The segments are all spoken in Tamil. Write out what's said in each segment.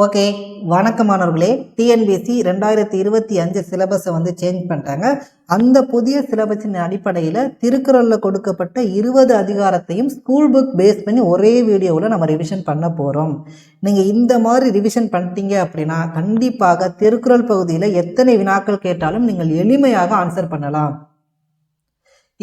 ஓகே, வணக்கம் மாணவர்களே. டிஎன்பிஎஸ்சி 2025 சிலபஸை சேஞ்ச் பண்ணிட்டாங்க. அந்த புதிய சிலபஸின் அடிப்படையில் திருக்குறளில் கொடுக்கப்பட்ட 20 அதிகாரத்தையும் ஸ்கூல் புக் பேஸ் பண்ணி ஒரே வீடியோவில் நம்ம ரிவிஷன் பண்ண போகிறோம். நீங்கள் இந்த மாதிரி ரிவிஷன் பண்ணிட்டீங்க அப்படின்னா கண்டிப்பாக திருக்குறள் பகுதியில் எத்தனை வினாக்கள் கேட்டாலும் நீங்கள் எளிமையாக ஆன்சர் பண்ணலாம்.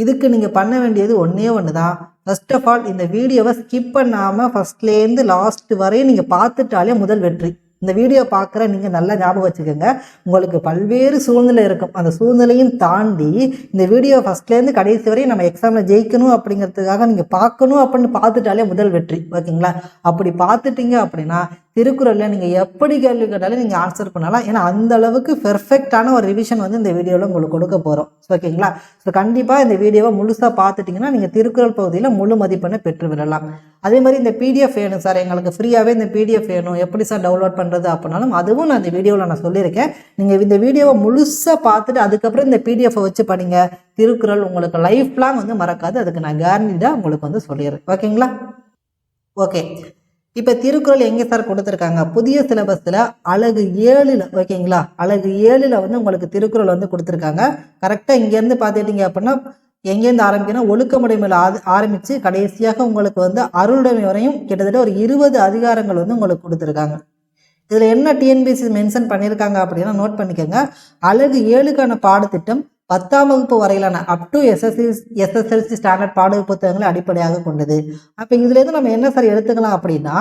இதுக்கு நீங்கள் பண்ண வேண்டியது ஒன்றே ஒன்று தான். ஃபர்ஸ்ட் ஆஃப் ஆல் இந்த வீடியோவை ஸ்கிப் பண்ணாமல் ஃபஸ்ட்லேருந்து லாஸ்ட் வரையும் நீங்கள் பார்த்துட்டாலே முதல் வெற்றி. இந்த வீடியோ பார்க்குற நீங்கள் நல்லா ஞாபகம் வச்சுக்கோங்க. உங்களுக்கு பல்வேறு சூழ்நிலை இருக்கும். அந்த சூழ்நிலையும் தாண்டி இந்த வீடியோ ஃபஸ்ட்லேருந்து கடைசி வரையும் நம்ம எக்ஸாமில் ஜெயிக்கணும் அப்படிங்கிறதுக்காக நீங்கள் பார்க்கணும் அப்படின்னு பார்த்துட்டாலே முதல் வெற்றி. ஓகேங்களா? அப்படி பார்த்துட்டீங்க அப்படின்னா திருக்குறளில் நீங்கள் எப்படி கேள்வி கேட்டாலும் நீங்கள் ஆன்சர் பண்ணலாம். ஏன்னா அந்த அளவுக்கு பெர்ஃபெக்டான ஒரு ரிவிஷன் இந்த வீடியோவில் உங்களுக்கு கொடுக்க போகிறோம். ஓகேங்களா? ஸோ கண்டிப்பாக இந்த வீடியோவை முழுசாக பார்த்துட்டிங்கன்னா நீங்கள் திருக்குறள் பகுதியில் முழு மதிப்பெண்ணை பெற்று விடலாம். அதே மாதிரி இந்த பிடிஎஃப் வேணும் சார், எங்களுக்கு ஃப்ரீயாகவே இந்த பிடிஎஃப் வேணும், எப்படி சார் டவுன்லோட் பண்ணுறது அப்படின்னாலும் அதுவும் நான் இந்த வீடியோவில் நான் சொல்லியிருக்கேன். நீங்கள் இந்த வீடியோவை முழுசாக பார்த்துட்டு அதுக்கப்புறம் இந்த பிடிஎஃபை வச்சு படிங்க. திருக்குறள் உங்களுக்கு லைஃப் லாங் மறக்காது. அதுக்கு நான் கேரண்டிடாக உங்களுக்கு சொல்லிடுறேன். ஓகேங்களா? ஓகே, இப்போ திருக்குறள் எங்கே சார் கொடுத்துருக்காங்க? புதிய சிலபஸில் அழகு 7ல் ஓகேங்களா, அழகு 7ல் உங்களுக்கு திருக்குறள் கொடுத்துருக்காங்க. கரெக்டாக இங்கேருந்து பார்த்துட்டிங்க அப்படின்னா எங்கேருந்து ஆரம்பிக்கணும், ஒழுக்கமுடைமையில் ஆரம்பித்து கடைசியாக உங்களுக்கு அருளுடைமை வரையும் கிட்டத்தட்ட ஒரு 20 அதிகாரங்கள் உங்களுக்கு கொடுத்துருக்காங்க. இதில் என்ன டிஎன்பிஎஸ்சி மென்ஷன் பண்ணியிருக்காங்க அப்படின்னா நோட் பண்ணிக்கோங்க. அழகு 7க்கான பாடத்திட்டம் 10ஆம் வகுப்பு வரையிலான அப் டு எஸ்எஸ்எல்சி ஸ்டாண்டர்ட் பாட புத்தகங்களை அடிப்படையாக கொண்டது. அப்போ இதுலேருந்து நம்ம என்ன சார் எடுத்துக்கலாம் அப்படின்னா,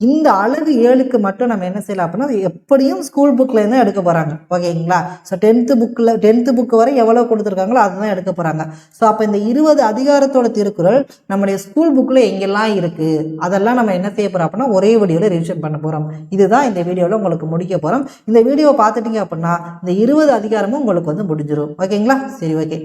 இந்த அழகு 7க்கு மட்டும் நம்ம என்ன செய்யலாம் அப்படின்னா எப்படியும் ஸ்கூல் புக்லேருந்து எடுக்க போகிறாங்க. ஓகேங்களா? ஸோ 10th புக்கு வரை எவ்வளோ கொடுத்துருக்காங்களோ அதுதான் எடுக்க போகிறாங்க. ஸோ அப்போ இந்த 20 அதிகாரத்தோட திருக்குறள் நம்முடைய ஸ்கூல் புக்கில் எங்கெல்லாம் இருக்குது அதெல்லாம் நம்ம என்ன செய்ய போகிறோம் அப்படின்னா ஒரே வீடியோவில் ரிவிஷன் பண்ண போகிறோம். இதுதான் இந்த வீடியோவில் உங்களுக்கு முடிக்க போகிறோம். இந்த வீடியோவை பார்த்துட்டிங்க அப்படின்னா இந்த 20 அதிகாரமும் உங்களுக்கு முடிஞ்சிடும். ஓகேங்களா? சரி, ஓகே.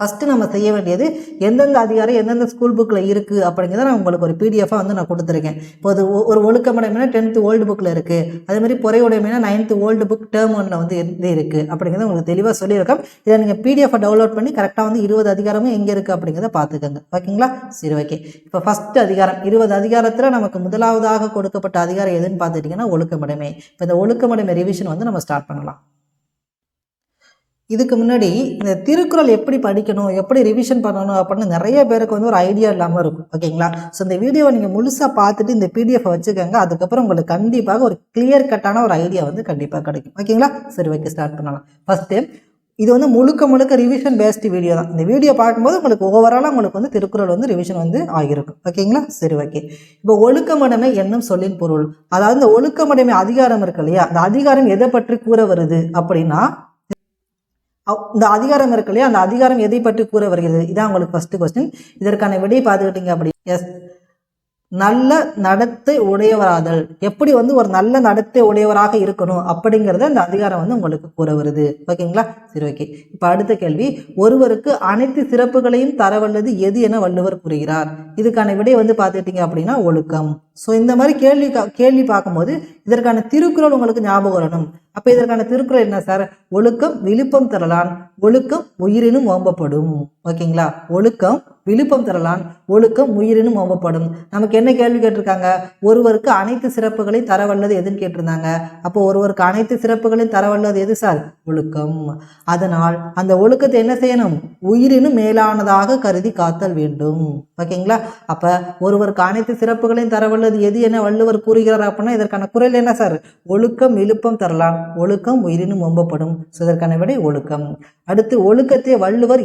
ஃபஸ்ட்டு நம்ம செய்ய வேண்டியது எந்தெந்த அதிகாரம் எந்தெந்த ஸ்கூல் புக்கில் இருக்குது அப்படிங்கிறத நான் உங்களுக்கு ஒரு பிடிஎஃபாக நான் கொடுத்துருக்கேன். இப்போ ஒரு ஒழுக்கமுடைமைனா 10th ஓல்டு புக்கில் இருக்குது. அதேமாதிரி பொறையுடைமைனா 9th ஓல்டு புக் டேர்ம் 1ல் இருக்குது அப்படிங்கிறத உங்களுக்கு தெளிவாக சொல்லியிருக்கோம். இதை நீங்கள் பிடிஎஃபை டவுன்லோட் பண்ணி கரெக்டாக 20 அதிகாரமும் எங்கே இருக்குது அப்படிங்கிறத பார்த்துக்கோங்க. ஓகேங்களா? சரி, ஓகே. இப்போ ஃபஸ்ட்டு அதிகாரம் 20 அதிகாரத்தில் நமக்கு முதலாவதாக கொடுக்கப்பட்ட அதிகாரம் எதுன்னு பார்த்துட்டிங்கன்னா ஒழுக்கமுடைமை. இப்போ இந்த ஒழுக்கமுடைமை ரிவிஷன் நம்ம ஸ்டார்ட் பண்ணலாம். இதுக்கு முன்னாடி இந்த திருக்குறள் எப்படி படிக்கணும், எப்படி ரிவிஷன் பண்ணணும் அப்படின்னு நிறைய பேருக்கு ஒரு ஐடியா இல்லாமல் இருக்கும். ஓகேங்களா? ஸோ இந்த வீடியோவை நீங்கள் முழுசாக பார்த்துட்டு இந்த பிடிஎஃப் வச்சுக்கோங்க. அதுக்கப்புறம் உங்களுக்கு கண்டிப்பாக ஒரு கிளியர் கட்டான ஒரு ஐடியா கண்டிப்பாக கிடைக்கும். ஓகேங்களா? சரி, ஓகே, ஸ்டார்ட் பண்ணலாம். ஃபஸ்ட்டு இது முழுக்க ரிவிஷன் பேஸ்டு வீடியோ தான். இந்த வீடியோ பார்க்கும்போது உங்களுக்கு ஓவராலாக உங்களுக்கு திருக்குறள் ரிவிஷன் ஆகியிருக்கும். ஓகேங்களா? சரி, ஓகே. இப்போ ஒழுக்கமுடைமை என்னும் சொல்லின் பொருள், அதாவது இந்த ஒழுக்கமுடைமை அதிகாரம் இருக்கு இல்லையா, அந்த அதிகாரம் எதை பற்றி கூற வருது அப்படின்னா இந்த அதிகாரம் இருக்கு இல்லையா, அந்த அதிகாரம் எதை பற்றி கூற வருகிறது? இதான் உங்களுக்கு ஃபர்ஸ்ட் கொஸ்டின். இதற்கான விடை பார்த்துக்கிட்டீங்க அப்படி எஸ், நல்ல நடத்தை உடையவராதல். எப்படி ஒரு நல்ல நடத்தை உடையவராக இருக்கணும் அப்படிங்கிறத இந்த அதிகாரம் உங்களுக்கு கூற வருது. ஓகேங்களா? சரி, ஓகே. இப்போ அடுத்த கேள்வி, ஒருவருக்கு அனைத்து சிறப்புகளையும் தரவல்லது எது என வள்ளுவர் கூறுகிறார்? இதுக்கான விடை பார்த்துக்கிட்டீங்க அப்படின்னா ஒழுக்கம். ஸோ இந்த மாதிரி கேள்வி பார்க்கும்போது இதற்கான திருக்குறள் உங்களுக்கு ஞாபகம் வரணும். அப்போ இதற்கான திருக்குறள் என்ன சார்? ஒழுக்கம் விழுப்பம் தரலான், ஒழுக்கம் உயிரினும் ஓம்பப்படும். ஓகேங்களா? ஒழுக்கம் விழுப்பம் தரலான், ஒழுக்கம் உயிரினும் ஓம்பப்படும். நமக்கு என்ன கேள்வி கேட்டிருக்காங்க? ஒருவருக்கு அனைத்து சிறப்புகளையும் தரவல்லது எதுன்னு கேட்டிருந்தாங்க. அப்போ ஒருவருக்கு அனைத்து சிறப்புகளையும் தரவல்லது எது சார்? ஒழுக்கம். அதனால் அந்த ஒழுக்கத்தை என்ன செய்யணும்? உயிரினும் மேலானதாக கருதி காத்தல் வேண்டும். ஓகேங்களா? அப்போ ஒருவருக்கு அனைத்து சிறப்புகளையும் தரவல்லது எது என வள்ளுவர் கூறுகிறார் அப்படின்னா இதற்கான குறள் என்ன சார்? ஒழுக்கம் விழுப்பம் தரலாம், ஒழுக்கம் உயிரினும் ஓம்பப்படும். இதற்கான விடை ஒழுக்கம். அடுத்து ஒழுக்கத்தை வள்ளுவர்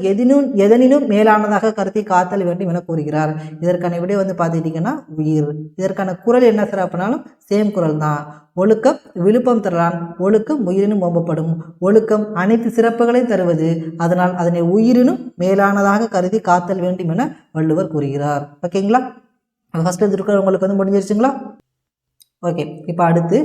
எதனினும் மேலானதாக கருதி காத்தல் வேண்டும் என கூறுகிறார். இதற்கான விடை பார்த்துக்கிட்டீங்கன்னா உயிர். இதற்கான குறள் என்ன சார் அப்படின்னாலும் சேம் குறள் தான். ஒழுக்கம் விழுப்பம் தரலாம், ஒழுக்கம் உயிரினும் ஓம்பப்படும். ஒழுக்கம் அனைத்து சிறப்புகளையும் தருவது, அதனால் அதனை உயிரினும் மேலானதாக கருதி காத்தல் வேண்டும் என வள்ளுவர் கூறுகிறார். ஓகேங்களா? ஃபர்ஸ்ட் திருக்குறள் உங்களுக்கு முடிஞ்சிருச்சுங்களா? ஓகே. இப்போ அடுத்து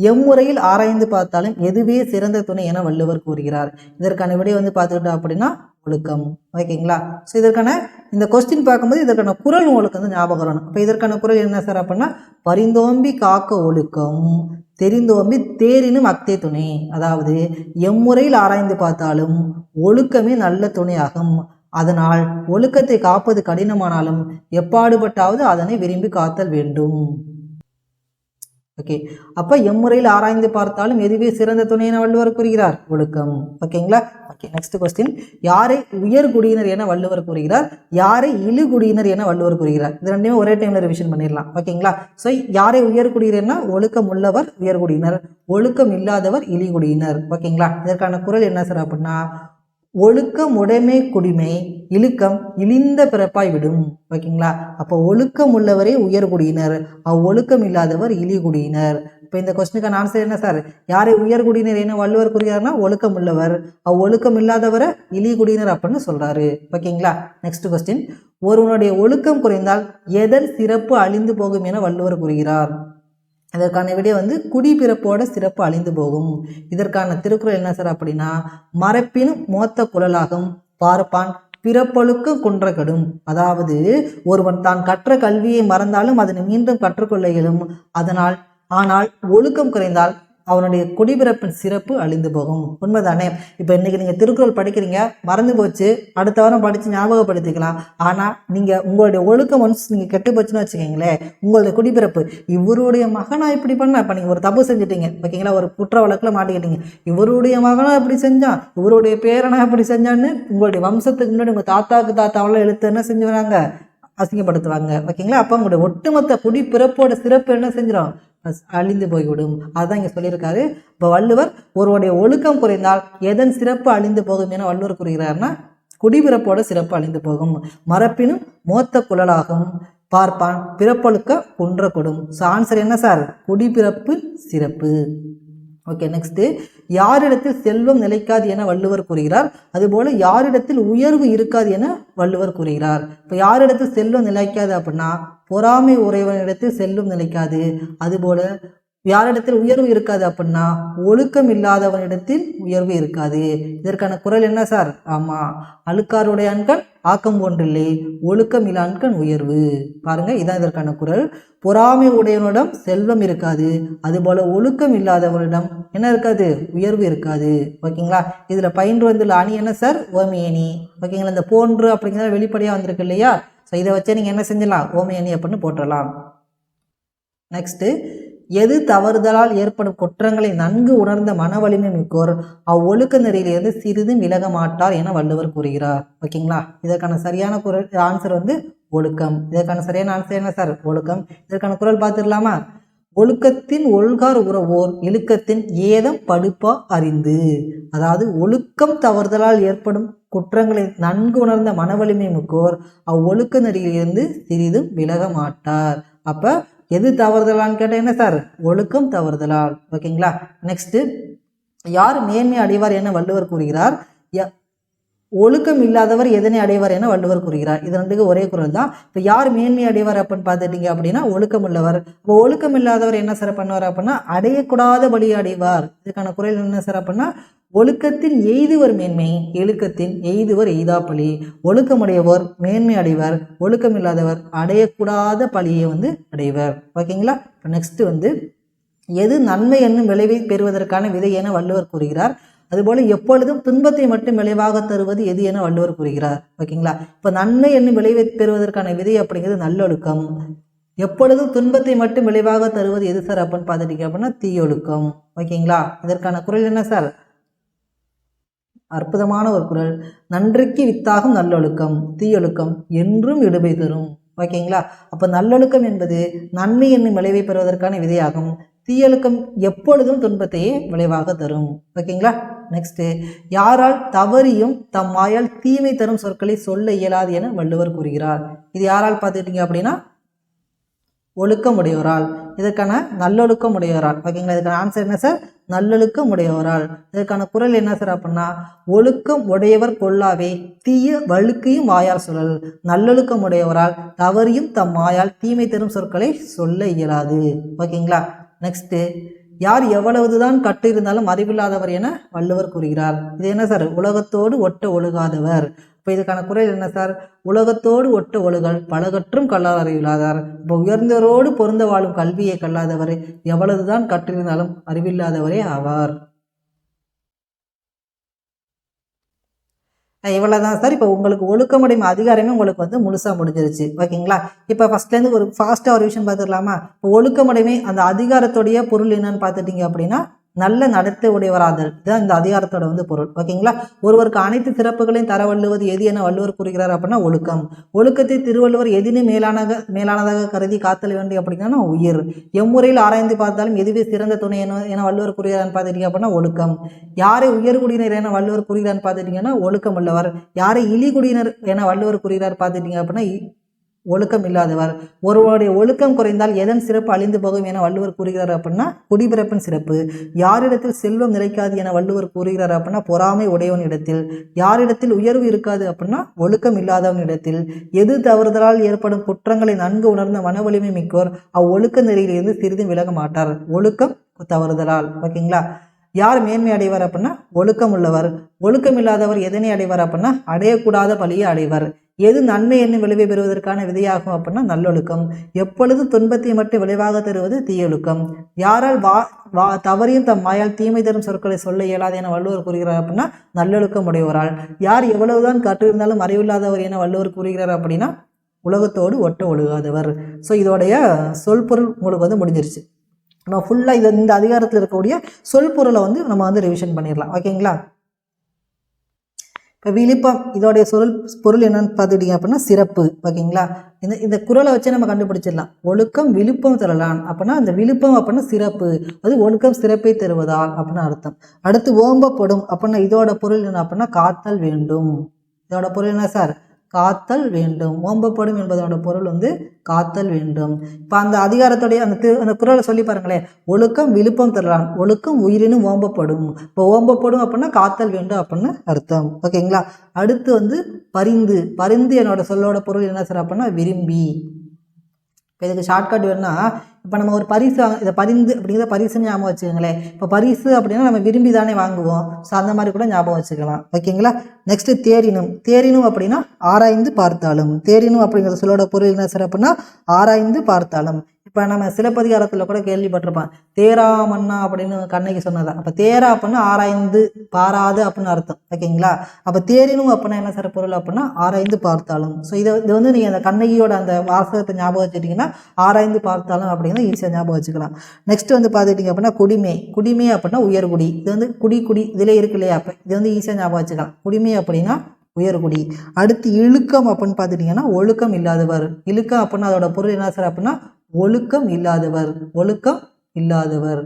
எம்முறையில் ஆராய்ந்து பார்த்தாலும் எதுவே சிறந்த துணை என வள்ளுவர் கூறுகிறார். இதற்கான விடை பார்த்துக்கிட்டோம் அப்படின்னா ஒழுக்கம். ஓகேங்களா? ஸோ இதற்கான இந்த கொஸ்டின் பார்க்கும்போது இதற்கான குறள் உங்களுக்கு ஞாபகம் வரணும். இப்போ இதற்கான குறள் என்ன சார் அப்படின்னா பரிந்தோம்பி காக்க ஒழுக்கம், தெரிந்தோம்பி தேரினும் அக்தே துணை. அதாவது எம்முறையில் ஆராய்ந்து பார்த்தாலும் ஒழுக்கமே நல்ல துணையாகும். அதனால் ஒழுக்கத்தை காப்பது கடினமானாலும் எப்பாடுபட்டாவது அதனை விரும்பி காத்தல் வேண்டும். ஓகே, அப்ப எம்முறையில் ஆராய்ந்து பார்த்தாலும் எதுவே சிறந்த துணை என வள்ளுவர் கூறுகிறார்? ஒழுக்கம். ஓகேங்களா? Okay, next question. யாரை உயர்குடியினர் என வள்ளுவர் கூறுகிறார்? யாரை இழிகுடியினர் என வள்ளுவர் கூறுகிறார்? இது ரெண்டுமே ஒரே டைம்ல ரிவிஷன் பண்ணிடலாம். ஓகேங்களா? ஸோ யாரை உயர்குடியினர்னா ஒழுக்கம் உள்ளவர் உயர்குடியினர், ஒழுக்கம் இல்லாதவர் இழிகுடியினர். ஓகேங்களா? இதற்கான குறள் என்ன சார் அப்படின்னா, ஒழுக்கம் உடைமை குடிமை, இழுக்கம் இழிந்த பிறப்பாய் விடும். ஓகேங்களா? அப்போ ஒழுக்கம் உள்ளவரே உயர்குடியினர், ஒழுக்கம் இல்லாதவர் இழிகுடியினர். இப்போ இந்த கொஸ்டினுக்கான ஆன்சர் என்ன சார்? யாரை உயர்குடியினர் என வள்ளுவர் கூறுகிறார்னா ஒழுக்கம் உள்ளவர், ஒழுக்கம் இல்லாதவரை இழிகுடியினர் அப்படின்னு சொல்றாரு. ஓகேங்களா? Next question. ஒருவனுடைய ஒழுக்கம் குறைந்தால் எதன் சிறப்பு அழிந்து போகும் என வள்ளுவர் கூறுகிறார்? இதற்கான விட குடிப்பிறப்போட சிறப்பு அழிந்து போகும். இதற்கான திருக்குறள் என்ன சார் அப்படின்னா, மரப்பினும் மோத்த குழலாகும் பார்ப்பான் பிறப்பொழுக்கம் குன்ற கெடும். அதாவது ஒருவன் தான் கற்ற கல்வியை மறந்தாலும் அதனை மீண்டும் கற்றுக்கொள்ள இயலும். ஆனால் ஒழுக்கம் குறைந்தால் அவனுடைய குடிபிறப்பின் சிறப்பு அழிந்து போகும். உண்மைதானே? இப்போ இன்னைக்கு நீங்கள் திருக்குறள் படிக்கிறீங்க, மறந்து போச்சு, அடுத்த வாரம் படித்து ஞாபகப்படுத்திக்கலாம். ஆனால் நீங்கள் உங்களுடைய ஒழுக்கம் ஒன்ஸ் நீங்கள் கெட்டு போச்சுன்னு வச்சுக்கோங்களேன், உங்களுடைய குடிபிறப்பு இவருடைய மகனா இப்படி பண்ண, இப்போ நீங்கள் ஒரு தப்பு செஞ்சுட்டீங்க, ஓகேங்களா, ஒரு குற்ற வழக்கில் மாட்டிக்கிட்டீங்க, இவருடைய மகனா இப்படி செஞ்சான், இவருடைய பேரனா இப்படி செஞ்சான்னு உங்களுடைய வம்சத்துக்கு முன்னாடி உங்கள் தாத்தாவுக்கு தாத்தாவெல்லாம் எழுத்து என்ன செஞ்சு வராங்க? அசிங்கப்படுத்துவாங்க. ஓகேங்களா? அப்போ உங்களுடைய ஒட்டுமொத்த குடிப்பிறப்போட சிறப்பு என்ன செஞ்சிடும்? அழிந்து போய்விடும். அதுதான் இங்கே சொல்லியிருக்காரு. இப்போ வள்ளுவர் ஒருவருடைய ஒழுக்கம் குறைந்தால் எதன் சிறப்பு அழிந்து போகும் என வள்ளுவர் கூறுகிறார்னா குடிபிறப்போட சிறப்பு அழிந்து போகும். மரப்பினும் மோத்த குழலாகும் பார்ப்பான் பிறப்பொழுக்க குன்ற கொடும். ஸோ ஆன்சர் என்ன சார்? குடிபிறப்பு சிறப்பு. Okay, next. யாரிடத்தில் செல்வம் நிலைக்காது என வள்ளுவர் கூறுகிறார்? அதுபோல யாரிடத்தில் உயர்வு இருக்காது என வள்ளுவர் கூறுகிறார்? இப்போ யாரிடத்தில் செல்வம் நிலைக்காது அப்படின்னா பொறாமை உடையவனிடத்தில் செல்வம் நிலைக்காது. அதுபோல யாரிடத்தில் உயர்வு இருக்காது அப்படின்னா ஒழுக்கம் இல்லாதவனிடத்தில் உயர்வு இருக்காது. இதற்கான குறள் என்ன சார்? ஆமா, அழுக்காருடைய அன்கண் ஆக்கம் ஒன்றில்லை, ஒழுக்கம் இல்லான்கண் உயர்வு. பாருங்க, இதான் இதற்கான குறள். பொறாமை உடையவனிடம் செல்வம் இருக்காது, அதுபோல ஒழுக்கம் இல்லாதவனிடம் என்ன இருக்காது? உயர்வு இருக்காது. ஓகேங்களா? இதுல பயின்று வந்துள்ள அணி என்ன சார்? ஓமை அணி. ஓகேங்களா? இந்த போன்று அப்படிங்கிறத வெளிப்படையா வந்திருக்கு இல்லையா? ஸோ இதை வச்சே நீங்க என்ன செஞ்சலாம்? ஓமை அணி அப்படின்னு போட்டுடலாம். நெக்ஸ்ட். எது தவறுதலால் ஏற்படும் குற்றங்களை நன்கு உணர்ந்த மன வலிமை மிக்கோர் அவ்வொழுக்க நெறியிலிருந்து சிறிதும் விலக மாட்டார் என வள்ளுவர் கூறுகிறார். ஓகேங்களா? இதற்கான சரியான குறள் ஆன்சர் ஒழுக்கம். இதற்கான சரியான ஆன்சர் என்ன சார்? ஒழுக்கம். இதற்கான குறள் பார்த்துடலாமா? ஒழுக்கத்தின் ஒழுகார் உறவோர் இழுக்கத்தின் ஏதம் படுப்பா அறிந்து. அதாவது ஒழுக்கம் தவறுதலால் ஏற்படும் குற்றங்களை நன்கு உணர்ந்த மன வலிமை மிக்கோர் அவ்வொழுக்க நெறியிலிருந்து சிறிதும் விலக மாட்டார். அப்ப எது தவறுதலான்னு கேட்டால் என்ன சார்? ஒழுக்கம் தவறுதலால். ஓகேங்களா? நெக்ஸ்ட். யார் மேன்மை அடைவார் என வள்ளுவர் கூறுகிறார்? ஒழுக்கம் இல்லாதவர் எதனை அடைவார் என வள்ளுவர் கூறுகிறார்? இது ரெண்டுக்கு ஒரே குறள் தான். இப்போ யார் மேன்மை அடைவார் அப்படின்னு பார்த்துட்டீங்க அப்படின்னா ஒழுக்கம் உள்ளவர். இப்போ ஒழுக்கம் இல்லாதவர் என்ன சார் பண்ணுவார் அப்படின்னா அடையக்கூடாத வழி அடைவார். இதுக்கான குறள் என்ன சார் அப்படின்னா ஒழுக்கத்தின் எய்துவர் மேன்மை, எழுக்கத்தின் எய்துவர் எய்தாப்பழி. ஒழுக்கமுடையவர் மேன்மை அடைவர், ஒழுக்கம் இல்லாதவர் அடையக்கூடாத பழியை அடைவர். ஓகேங்களா? இப்போ நெக்ஸ்ட் எது நன்மை என்னும் விளைவை பெறுவதற்கான விதை என வள்ளுவர் கூறுகிறார்? அதுபோல எப்பொழுதும் துன்பத்தை மட்டும் விளைவாக தருவது எது என வள்ளுவர் கூறுகிறார்? ஓகேங்களா? இப்போ நன்மை என்னும் விளைவை பெறுவதற்கான விதை அப்படிங்கிறது நல்லொழுக்கம். எப்பொழுதும் துன்பத்தை மட்டும் விளைவாக தருவது எது சார் அப்படின்னு பார்த்துட்டீங்க அப்படின்னா தீயொழுக்கம். ஓகேங்களா? இதற்கான குறள் என்ன சார்? அற்புதமான ஒரு குறள். நன்றிக்கு வித்தாகும் நல்லொழுக்கம், தீயொழுக்கம் என்றும் இடுபை தரும். ஓகேங்களா? அப்போ நல்லொழுக்கம் என்பது நன்மை என்னும் விளைவை பெறுவதற்கான விதையாகும். தீயொழுக்கம் எப்பொழுதும் துன்பத்தையே விளைவாக தரும். ஓகேங்களா? நெக்ஸ்ட். யாரால் தவறியும் தம் வாயால் தீமை தரும் சொற்களை சொல்ல இயலாது என வள்ளுவர் கூறுகிறார்? இது யாரால் பார்த்துட்டீங்க அப்படின்னா ஒழுக்கம் உடையோரால். இதற்கான நல்லொழுக்கம் உடையோரால். ஓகேங்களா? இதுக்கான ஆன்சர் என்ன சார்? நல்லொழுக்கம் உடையோரால். இதற்கான குறள் என்ன சார் அப்படின்னா ஒழுக்கம் உடையவர் கொல்லாவே தீய வழுக்கையும் வாயால் சொல்லல். நல்லொழுக்கம் உடையவரால் தவறியும் தம் வாயால் தீமை தரும் சொற்களை சொல்ல இயலாது. ஓகேங்களா? நெக்ஸ்ட். யார் எவ்வளவுதான் கற்று இருந்தாலும் அறிவில்லாதவர் என வள்ளுவர் கூறுகிறார்? இது என்ன சார்? உலகத்தோடு ஒட்ட ஒழுகாதவர். இப்போ இதுக்கான குறள் என்ன சார்? உலகத்தோடு ஒட்ட ஒழுகல் பலகற்றும் கல்லார் அறிவில்லாதார். இப்போ உயர்ந்தவரோடு பொருந்த வாழும் கல்வியை கல்லாதவர் எவ்வளவுதான் கற்றிருந்தாலும் அறிவில்லாதவரே ஆவார். இவ்வளோதான் சார். இப்போ உங்களுக்கு ஒழுக்கமுடைமை அதிகாரமே உங்களுக்கு வந்து முழுசாக முடிஞ்சிருச்சு. ஓகேங்களா? இப்போ ஃபஸ்ட்லேருந்து ஒரு ஃபாஸ்ட்டாக ஒரு விஷயம் பார்த்துடலாமா? இப்போ ஒழுக்கமுடைமை அந்த அதிகாரத்துடைய பொருள் என்னன்னு பார்த்துட்டிங்க அப்படின்னா நல்ல நடத்தை உடையவராதல். இதுதான் இந்த அதிகாரத்தோட வந்து பொருள். ஓகேங்களா? ஒருவருக்கு அனைத்து சிறப்புகளையும் தர வள்ளுவது எது என வள்ளுவர் கூறுகிறார் அப்படின்னா ஒழுக்கம். ஒழுக்கத்தை திருவள்ளுவர் எதினே மேலானதாக கருதி காத்தல் வேண்டும் அப்படின்னா உயிர். எம்முறையில் ஆராய்ந்து பார்த்தாலும் எதுவே சிறந்த துணை என வள்ளுவர் கூறுகிறான்னு பார்த்துட்டீங்க அப்படின்னா ஒழுக்கம். யாரை உயர்குடியினர் என வள்ளுவர் கூறுகிறான்னு பார்த்துட்டீங்கன்னா ஒழுக்கம் உள்ளவர். யாரை இழிகுடியினர் என வள்ளுவர் கூறுகிறார் பார்த்துட்டீங்க அப்படின்னா ஒழுக்கம் இல்லாதவர். ஒருவருடைய ஒழுக்கம் குறைந்தால் எதன் சிறப்பு அழிந்து போகும் என வள்ளுவர் கூறுகிறார் அப்படின்னா குடிபிறப்பின் சிறப்பு. யாரிடத்தில் செல்வம் நிலைக்காது என வள்ளுவர் கூறுகிறார் அப்படின்னா பொறாமை உடையவன் இடத்தில். யாரிடத்தில் உயர்வு இருக்காது அப்படின்னா ஒழுக்கம் இல்லாதவன் இடத்தில். எது தவறுதலால் ஏற்படும் குற்றங்களை நன்கு உணர்ந்த மன வலிமை மிக்கோர் அவ்வொழுக்க நெறியிலிருந்து சிறிதும் விலக மாட்டார். ஒழுக்கம் தவறுதலால். ஓகேங்களா? யார் மேன்மை அடைவார் அப்படின்னா ஒழுக்கம் உள்ளவர். ஒழுக்கம் இல்லாதவர் எதனை அடைவார் அப்படின்னா அடையக்கூடாத பழியை அடைவர். எது நன்மை என்னும் விளைவை பெறுவதற்கான விதையாகும் அப்படின்னா நல்லொழுக்கம். எப்பொழுது துன்பத்தை மட்டும் விளைவாக தருவது தீயொழுக்கம். யாரால் தவறியும் தம் வாயால் தீமை தரும் சொற்களை சொல்ல இயலாது என வள்ளுவர் கூறுகிறார் அப்படின்னா நல்லொழுக்கம் உடையவரால். யார் எவ்வளவுதான் கற்றிருந்தாலும் அறிவில்லாதவர் என வள்ளுவர் கூறுகிறார் அப்படின்னா உலகத்தோடு ஒட்ட ஒழுகாதவர். ஸோ இதோடைய சொல் பொருள் உங்களுக்கு வந்து முடிஞ்சிருச்சு. நம்ம ஃபுல்லாக இந்த அதிகாரத்தில் இருக்கக்கூடிய சொல் பொருளை வந்து நம்ம வந்து ரிவிஷன் பண்ணிடலாம். ஓகேங்களா? இப்போ விழுப்பம் இதோடைய பொருள் என்னன்னு பார்த்துக்கிட்டீங்க அப்படின்னா சிறப்பு. ஓகேங்களா? இந்த குறளை வச்சு நம்ம கண்டுபிடிச்சிடலாம். ஒழுக்கம் விழுப்பம் தரலான் அப்படின்னா அந்த விழுப்பம் அப்படின்னா சிறப்பு, அது ஒழுக்கம் சிறப்பை தருவதால் அப்படின்னு அர்த்தம். அடுத்து ஓம்பப்படும் அப்படின்னா இதோட பொருள் என்ன அப்படின்னா காத்தல் வேண்டும். இதோட பொருள் என்ன சார்? காத்தல் வேண்டும். ஓம்பப்படும் என்பதோட பொருள் வந்து காத்தல் வேண்டும். இப்போ அந்த அதிகாரத்துடைய அந்த குறளை சொல்லி பாருங்களேன். ஒழுக்கம் விழுப்பம் தரலான், ஒழுக்கம் உயிரினும் ஓம்பப்படும். இப்போ ஓம்பப்படும் அப்படின்னா காத்தல் வேண்டும் அப்படின்னு அர்த்தம். ஓகேங்களா? அடுத்து வந்து பரிந்து. பரிந்து என்னோட சொல்லோட பொருள் என்ன சார் அப்படின்னா விரும்பி. இப்போ இதுக்கு ஷார்ட்கட் வேணும்னா இப்போ நம்ம ஒரு பரிசு இதை பரிந்து அப்படிங்கிறத பரிசுன்னு ஞாபகம் வச்சுக்கோங்களேன். இப்போ பரிசு அப்படின்னா நம்ம விரும்பி தானே வாங்குவோம். ஸோ அந்த மாதிரி கூட ஞாபகம் வச்சுக்கலாம். ஓகேங்களா? நெக்ஸ்ட்டு தேரினும். தேரினும் அப்படின்னா ஆராய்ந்து பார்த்தாலும். தேரினும் அப்படிங்கிற சொல்லோட பொருள் என்ன சார் அப்படின்னா ஆராய்ந்து பார்த்தாலும். இப்போ நம்ம சிலப்பதிகாரத்தில் கூட கேள்விப்பட்டிருப்போம் தேரா மன்னா அப்படின்னு கண்ணகி சொன்னதா. அப்போ தேரா அப்படின்னா ஆராய்ந்து பாராது அப்படின்னு அர்த்தம். ஓகேங்களா? அப்போ தேரினும் அப்படின்னா என்ன சார் பொருள் அப்படின்னா ஆராய்ந்து பார்த்தாலும். ஸோ இது வந்து நீங்கள் அந்த கண்ணகியோட அந்த வாசகத்தை ஞாபகம் வச்சுட்டிங்கன்னா ஆராய்ந்து பார்த்தாலும் அப்படின்னா ஈஸியாக ஞாபகம் வச்சுக்கலாம். நெக்ஸ்ட் வந்து பார்த்துட்டிங்க அப்படின்னா குடிமை. குடிமை அப்படின்னா உயர்குடி. இது வந்து குடி இதிலே இருக்கு இல்லையா? அப்போ இது வந்து ஈஸியாக ஞாபகம் வச்சுக்கலாம். குடிமை அப்படின்னா உயர்குடி. அடுத்து இழுக்கம் அப்படின்னு பார்த்துட்டிங்கன்னா ஒழுக்கம் இல்லாதவர். இழுக்கம் அப்படின்னா அதோட பொருள் என்ன சார் அப்படின்னா ஒழுக்கம் இல்லாதவர். ஒழுக்கம் இல்லாதவர்.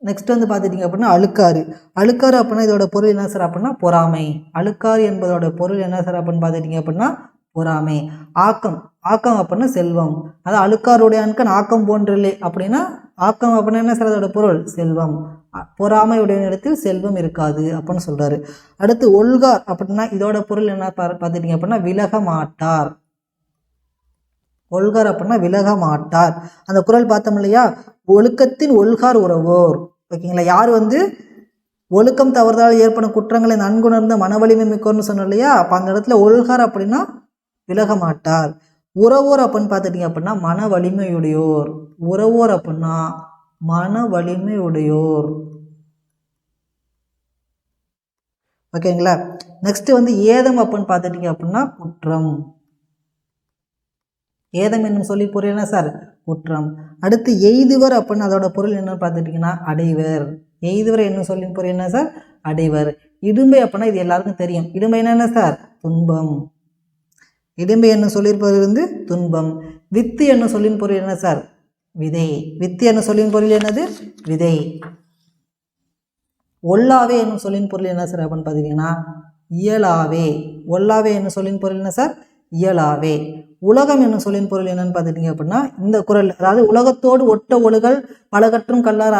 நெக்ஸ்ட் வந்து பார்த்துட்டிங்க அப்படின்னா அழுக்காறு. அழுக்காறு அப்படின்னா இதோட பொருள் என்ன சார் அப்படின்னா பொறாமை. அழுக்காறு என்பதோட பொருள் என்ன சார் அப்படின்னு பார்த்துட்டிங்க அப்படின்னா பொறாமை. ஆக்கம். ஆக்கம் அப்படின்னா செல்வம். அதாவது அழுக்காருடைய அன்கண் ஆக்கம் போன்றில்லை அப்படின்னா ஆக்கம் அப்படின்னா என்ன சார் அதோட பொருள் செல்வம். பொறாமையுடைய இடத்தில் செல்வம் இருக்காது அப்படின்னு சொல்றாரு. அடுத்து ஒல்கார் அப்படின்னா இதோட பொருள் என்ன பார்த்துட்டிங்க அப்படின்னா விலக மாட்டார். ஒல்கார் அப்படின்னா விலக மாட்டார். அந்த குறள் பார்த்தோம் இல்லையா? ஒழுக்கத்தின் ஒல்கார் உறவோர். ஓகேங்களா? யார் வந்து ஒழுக்கம் தவறுதலால் ஏற்படும் குற்றங்களை நன்குணர்ந்த மனவலிமை மிக்கோர்னு சொன்னோம் இல்லையா? அப்போ அந்த இடத்துல ஒல்கார் அப்படின்னா விலக மாட்டார். உறவோர் அப்படின்னு பார்த்துட்டீங்க அப்படின்னா மன வலிமையுடையோர். உறவோர் அப்படின்னா மன வலிமையுடையோர். ஓகேங்களா? நெக்ஸ்ட் வந்து ஏதம் அப்படின்னு பார்த்துட்டீங்க அப்படின்னா குற்றம். ஏதம் என்னும் சொல்லி பொருள் என்ன சார்? குற்றம். அடுத்து எய்துவர் அப்படின்னு அதோட பொருள் என்னன்னு பார்த்துட்டிங்கன்னா அடைவர். எய்துவர் என்னும் சொல்லின் பொருள் என்ன சார்? அடைவர். இடும்பை அப்படின்னா இது எல்லாருக்கும் தெரியும். இடும்பை என்ன சார்? துன்பம். இடும்பை என்னும் சொல்லின் பொருள் வந்து துன்பம். வித்து என்னும் சொல்லின் பொருள் என்ன சார்? விதை. வித்து என்னும் சொல்லின் பொருள் என்னது? விதை. ஒல்லாவே என்னும் சொல்லின் பொருள் என்ன சார் அப்படின்னு பார்த்துட்டிங்கன்னா இயலாவே. ஒல்லாவே என்னும் சொல்லின் பொருள் என்ன சார்? இயலாவே. உலகம் என்னும் சொல்லின் பொருள் என்னன்னு பார்த்துட்டீங்க அப்படின்னா இந்த குறள், அதாவது உலகத்தோடு ஒட்ட ஒழுகல் பலகற்றும் கல்லார்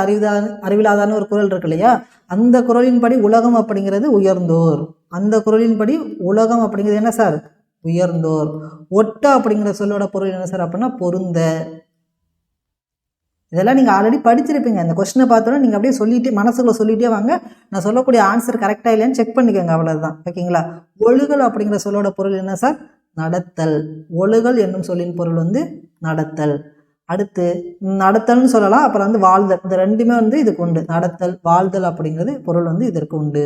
அறிவிலாதான ஒரு குறள் இருக்கு இல்லையா? அந்த குறளின்படி உலகம் அப்படிங்கிறது உயர்ந்தோர். அந்த குறளின்படி உலகம் அப்படிங்கிறது என்ன சார்? உயர்ந்தோர். ஒட்ட அப்படிங்கிற சொல்லோட பொருள் என்ன சார் அப்படின்னா பொருந்த. இதெல்லாம் நீங்கள் ஆல்ரெடி படிச்சிருப்பீங்க. இந்த கொஸ்டினை பார்த்தோன்னா நீங்கள் அப்படியே சொல்லிட்டு மனசுக்குள்ள சொல்லிகிட்டே வாங்க. நான் சொல்லக்கூடிய ஆன்சர் கரெக்டாக இல்லைன்னு செக் பண்ணிக்கோங்க, அவ்வளோதான். ஓகேங்களா? ஒழுகல் அப்படிங்கிற சொல்லோட பொருள் என்ன சார்? நடத்தல். ஒழுகல் என்னும் சொல்லின் பொருள் வந்து நடத்தல். அடுத்து நடத்தல்னு சொல்லலாம், அப்புறம் வந்து வாழ்தல். இந்த ரெண்டுமே வந்து இதுக்கு உண்டு. நடத்தல் வாழ்தல் அப்படிங்கிறது பொருள் வந்து இதற்கு உண்டு.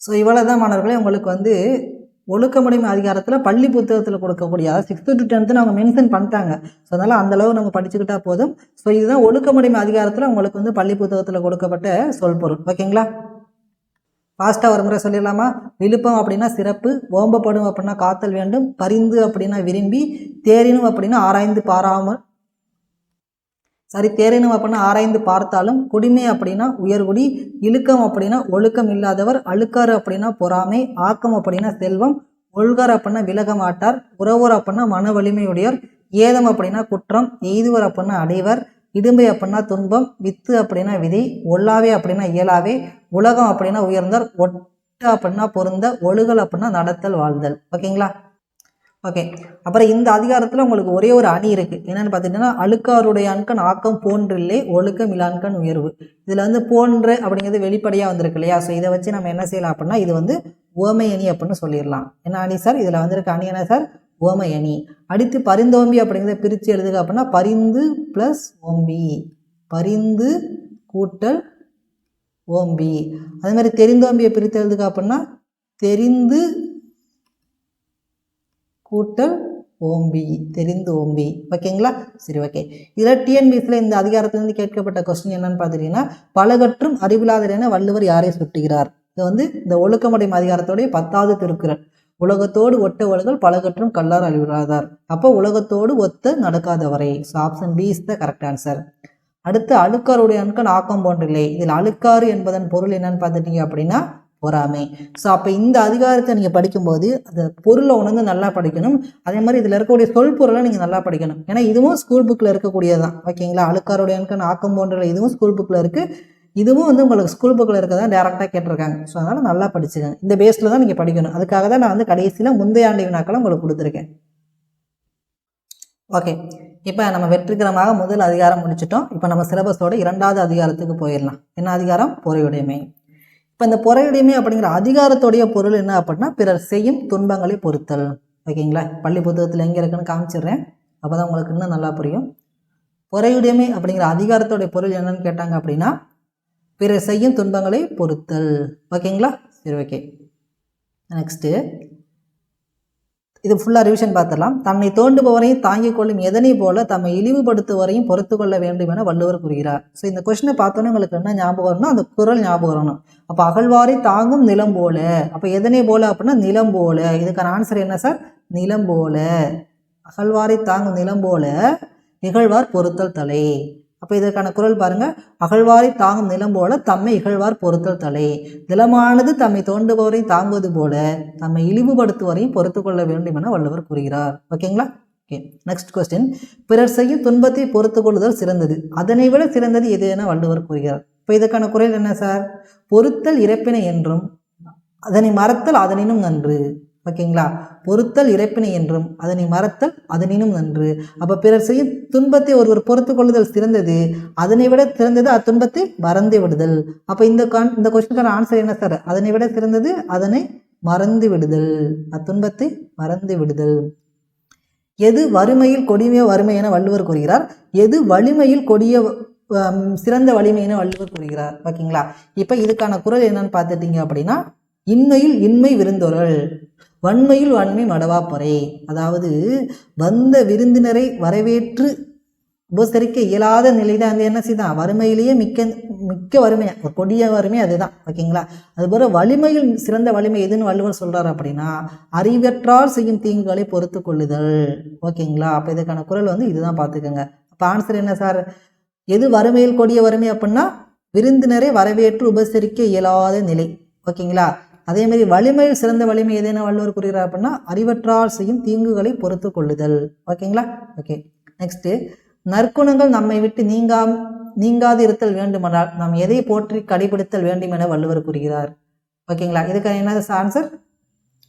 ஸோ இவ்வளோ தான் மாணவர்களே உங்களுக்கு வந்து ஒழுக்கமுடைமை அதிகாரத்தில் பள்ளி புத்தகத்தில் கொடுக்கக்கூடிய 6th to 10th அவங்க மென்ஷன் பண்ணிட்டாங்க. ஸோ அதனால் அந்தளவு நம்ம படிச்சுக்கிட்டா போதும். ஸோ இதுதான் ஒழுக்கமுடைமை அதிகாரத்தில் உங்களுக்கு வந்து பள்ளி புத்தகத்தில் கொடுக்கப்பட்ட சொல் பொருள். ஓகேங்களா? ஃபாஸ்ட்டாக ஒரு முறை சொல்லிடலாமா? விழுப்பம் அப்படின்னா சிறப்பு, ஓம்பப்படும் அப்படின்னா காத்தல் வேண்டும், பரிந்து அப்படின்னா விரும்பி, தேரினும் அப்படின்னா ஆராய்ந்து பாராமல் தேரினும் அப்படின்னா ஆராய்ந்து பார்த்தாலும், குடிமை அப்படின்னா உயர்குடி, இழுக்கம் அப்படின்னா ஒழுக்கம் இல்லாதவர், அழுக்காறு அப்படின்னா பொறாமை, ஆக்கம் அப்படின்னா செல்வம், ஒழுகார் அப்படின்னா விலக மாட்டார், உறவோர் அப்படின்னா மன வலிமையுடையவர், ஏதம் அப்படின்னா குற்றம், எய்துவர் அப்படின்னா அடைவர், இடும்பை அப்படின்னா துன்பம், வித்து அப்படின்னா விதை, ஒல்லாவே அப்படின்னா இயலாவே, உலகம் அப்படின்னா உயர்ந்தார், ஒட்ட அப்படின்னா பொருந்த, ஒழுகல் அப்படின்னா நடத்தல் வாழ்தல். ஓகேங்களா? ஓகே. அப்புறம் இந்த அதிகாரத்தில் உங்களுக்கு ஒரே ஒரு அணி இருக்குது. என்னென்னு பார்த்துட்டிங்கன்னா, அழுக்காருடைய அன்கண் ஆக்கம் போன்றில்லை, ஒழுக்கம் இல்லான்கண் உயர்வு. இதில் வந்து போன்று அப்படிங்கிறது வெளிப்படையாக வந்திருக்கு இல்லையா? ஸோ இதை வச்சு நம்ம என்ன செய்யலாம் அப்படின்னா, இது வந்து உவமை அணி அப்படின்னு சொல்லிடலாம். என்ன அணி சார்? இதில் வந்திருக்க அணி என்ன சார்? உவமை அணி. அடுத்து பரிந்தோம்பி அப்படிங்கிறத பிரித்து எழுதுக அப்படின்னா, பரிந்து ப்ளஸ் ஓம்பி, பரிந்து கூட்டல் ஓம்பி. அதே மாதிரி தெரிந்தோம்பியை பிரித்து எழுதுக அப்படின்னா, தெரிந்து கூட்டல் ஓம்பி, தெரிந்து ஓம்பி. ஓகேங்களா? சரி, ஓகே. இதில் டிஎன்பிஎஸ்சியில் இந்த அதிகாரத்திலிருந்து கேட்கப்பட்ட கொஸ்டின் என்னன்னு பார்த்துட்டீங்கன்னா, பலகற்றும் அறிவிலாதர் என வள்ளுவர் யாரை சுட்டுகிறார்? இது வந்து இந்த ஒழுக்கமுடைமை அதிகாரத்தோடைய 10வது திருக்குறள். உலகத்தோடு ஒட்ட ஒழுகல் பலகற்றும் கல்லார் அறிவிலாதார். அப்போ உலகத்தோடு ஒத்த நடக்காதவரை. So option B is the correct answer. அடுத்து அழுக்காருடைய அன்கண் ஆக்கம் போன்றில்லை. இதில் அழுக்காறு என்பதன் பொருள் என்னன்னு பார்த்துட்டீங்க அப்படின்னா பொறாமை. ஸோ அப்போ இந்த அதிகாரத்தை நீங்கள் படிக்கும்போது அந்த பொருளை உணர்ந்து நல்லா படிக்கணும். அதே மாதிரி இதில் இருக்கக்கூடிய சொல் பொருளை நீங்கள் நல்லா படிக்கணும். ஏன்னா இதுவும் ஸ்கூல் புக்கில் இருக்கக்கூடியதான். ஓகேங்களா? அழுக்காருடைய ஆக்கம் போன்ற இதுவும் ஸ்கூல் புக்கில் இருக்குது. இதுவும் வந்து உங்களுக்கு ஸ்கூல் புக்கில் இருக்கதான் டேரெக்டாக கேட்டிருக்காங்க. ஸோ அதனால் நல்லா படிச்சுக்கங்க. இந்த பேஸில் தான் நீங்கள் படிக்கணும். அதுக்காக தான் நான் வந்து கடைசியில் முந்தைய ஆண்டு வினாக்களை உங்களுக்கு கொடுத்துருக்கேன். ஓகே. இப்போ நம்ம வெற்றிகரமாக முதல் அதிகாரம் முடிச்சிட்டோம். இப்போ நம்ம சிலபஸோட 2வது அதிகாரத்துக்கு போயிடலாம். என்ன அதிகாரம்? பொறையுடைமை. இப்போ இந்த பொறையுடைமை அப்படிங்கிற அதிகாரத்துடைய பொருள் என்ன அப்படின்னா, பிறர் செய்யும் துன்பங்களை பொறுத்தல். ஓகேங்களா? பள்ளி புத்தகத்தில் எங்கே இருக்குன்னு காமிச்சிடுறேன். அப்போ தான் உங்களுக்கு இன்னும் நல்லா புரியும். பொறையுடைமை அப்படிங்கிற அதிகாரத்துடைய பொருள் என்னன்னு கேட்டாங்க அப்படின்னா, பிறர் செய்யும் துன்பங்களை பொறுத்தல். ஓகேங்களா? சரி, ஓகே. நெக்ஸ்ட்டு இது ஃபுல்லாக ரிவிஷன் பார்த்துடலாம். தன்னை தோண்டுபவரையும் தாங்கிக் கொள்ளும் எதனை போல தம்மை இழிவுபடுத்துவரையும் பொறுத்து கொள்ள வேண்டும் என வள்ளுவர் கூறுகிறார். ஸோ இந்த கொஸ்டினை பார்த்தோன்னே உங்களுக்கு என்ன ஞாபகம் வரணும்? அந்த குறள் ஞாபகம் வரணும். அப்போ அகழ்வாரை தாங்கும் நிலம் போல. அப்போ எதனை போல அப்படின்னா நிலம் போல. இதுக்கான ஆன்சர் என்ன சார்? நிலம் போல. அகழ்வாரை தாங்கும் நிலம் போல இகழ்வார் பொறுத்தல் தலை. அப்போ இதற்கான குறள் பாருங்க. அகழ்வாரை தாங்கும் நிலம் போல தம்மை இகழ்வார் பொறுத்தல் தலை. நிலமானது தம்மை தோண்டுபவரை தாங்குவது போல தம்மை இழிவுபடுத்துவரையும் பொறுத்து கொள்ள வேண்டும் என வள்ளுவர் கூறுகிறார். ஓகேங்களா? ஓகே. Next question. பிறர் செய்யும் துன்பத்தை பொறுத்து கொள்ளுதல் சிறந்தது, அதனை விட சிறந்தது எது என வள்ளுவர் கூறுகிறார். இப்போ இதற்கான குறள் என்ன சார்? பொறுத்தல் இறப்பினை என்றும் அதனை மறத்தல் அதனினும் நன்று. ஓகேங்களா? பொறுத்தல் இறப்பினை என்றும் அதனை மறத்தல் அதனினும் நன்று. அப்போ பிறர் செய்யும் துன்பத்தை ஒருவர் பொறுத்து கொள்ளுதல் சிறந்தது, அதனை விட சிறந்தது அத்துன்பத்தை மறந்து விடுதல். அப்போ இந்த கொஸ்டினுக்கான ஆன்சர் என்ன சார்? அதனை விட சிறந்தது அதனை மறந்து விடுதல், அத்துன்பத்தை மறந்து விடுதல். எது வறுமையில் கொடிய வறுமை என வள்ளுவர் கூறுகிறார்? எது வலிமையில் கொடிய சிறந்த வலிமை என வள்ளுவர் கூறுகிறார். ஓகேங்களா? இப்போ இதுக்கான குறள் என்னன்னு பார்த்துட்டீங்க அப்படின்னா, இன்மையில் இன்மை விருந்தொருள், வன்மையில் வன்மை மடவாப்பறை. அதாவது வந்த விருந்தினரை வரவேற்று உபசரிக்க இயலாத நிலை தான் அந்த என்ன செய்தான்? வறுமையிலேயே மிக்க வறுமையா, ஒரு கொடிய வறுமை அதுதான். ஓகேங்களா? அதுபோல வலிமையில் சிறந்த வலிமை எதுன்னு வள்ளுவர் சொல்றாரு அப்படின்னா, அறிவற்றால் செய்யும் தீங்குகளை பொறுத்து கொள்ளுதல். ஓகேங்களா? அப்போ இதுக்கான குறள் வந்து இதுதான் பார்த்துக்கோங்க. அப்போ ஆன்சர் என்ன சார்? எது வறுமையில் கொடிய வறுமை அப்படின்னா, விருந்தினரை வரவேற்று உபசரிக்க இயலாத நிலை. ஓகேங்களா? அதே மாதிரி வலிமையில் சிறந்த வலிமை எதுன்னு வள்ளுவர் கூறுகிறார் அப்படின்னா, அறிவற்றால் செய்யும் தீங்குகளை பொறுத்து கொள்ளுதல். ஓகேங்களா? ஓகே. நெக்ஸ்ட்டு, நற்குணங்கள் நம்மை விட்டு நீங்காது இருத்தல் வேண்டுமானால் நாம் எதை போற்றி கடைபிடித்தல் வேண்டும் என வள்ளுவர் கூறுகிறார். ஓகேங்களா? இதுக்கான என்ன ஆன்சர்?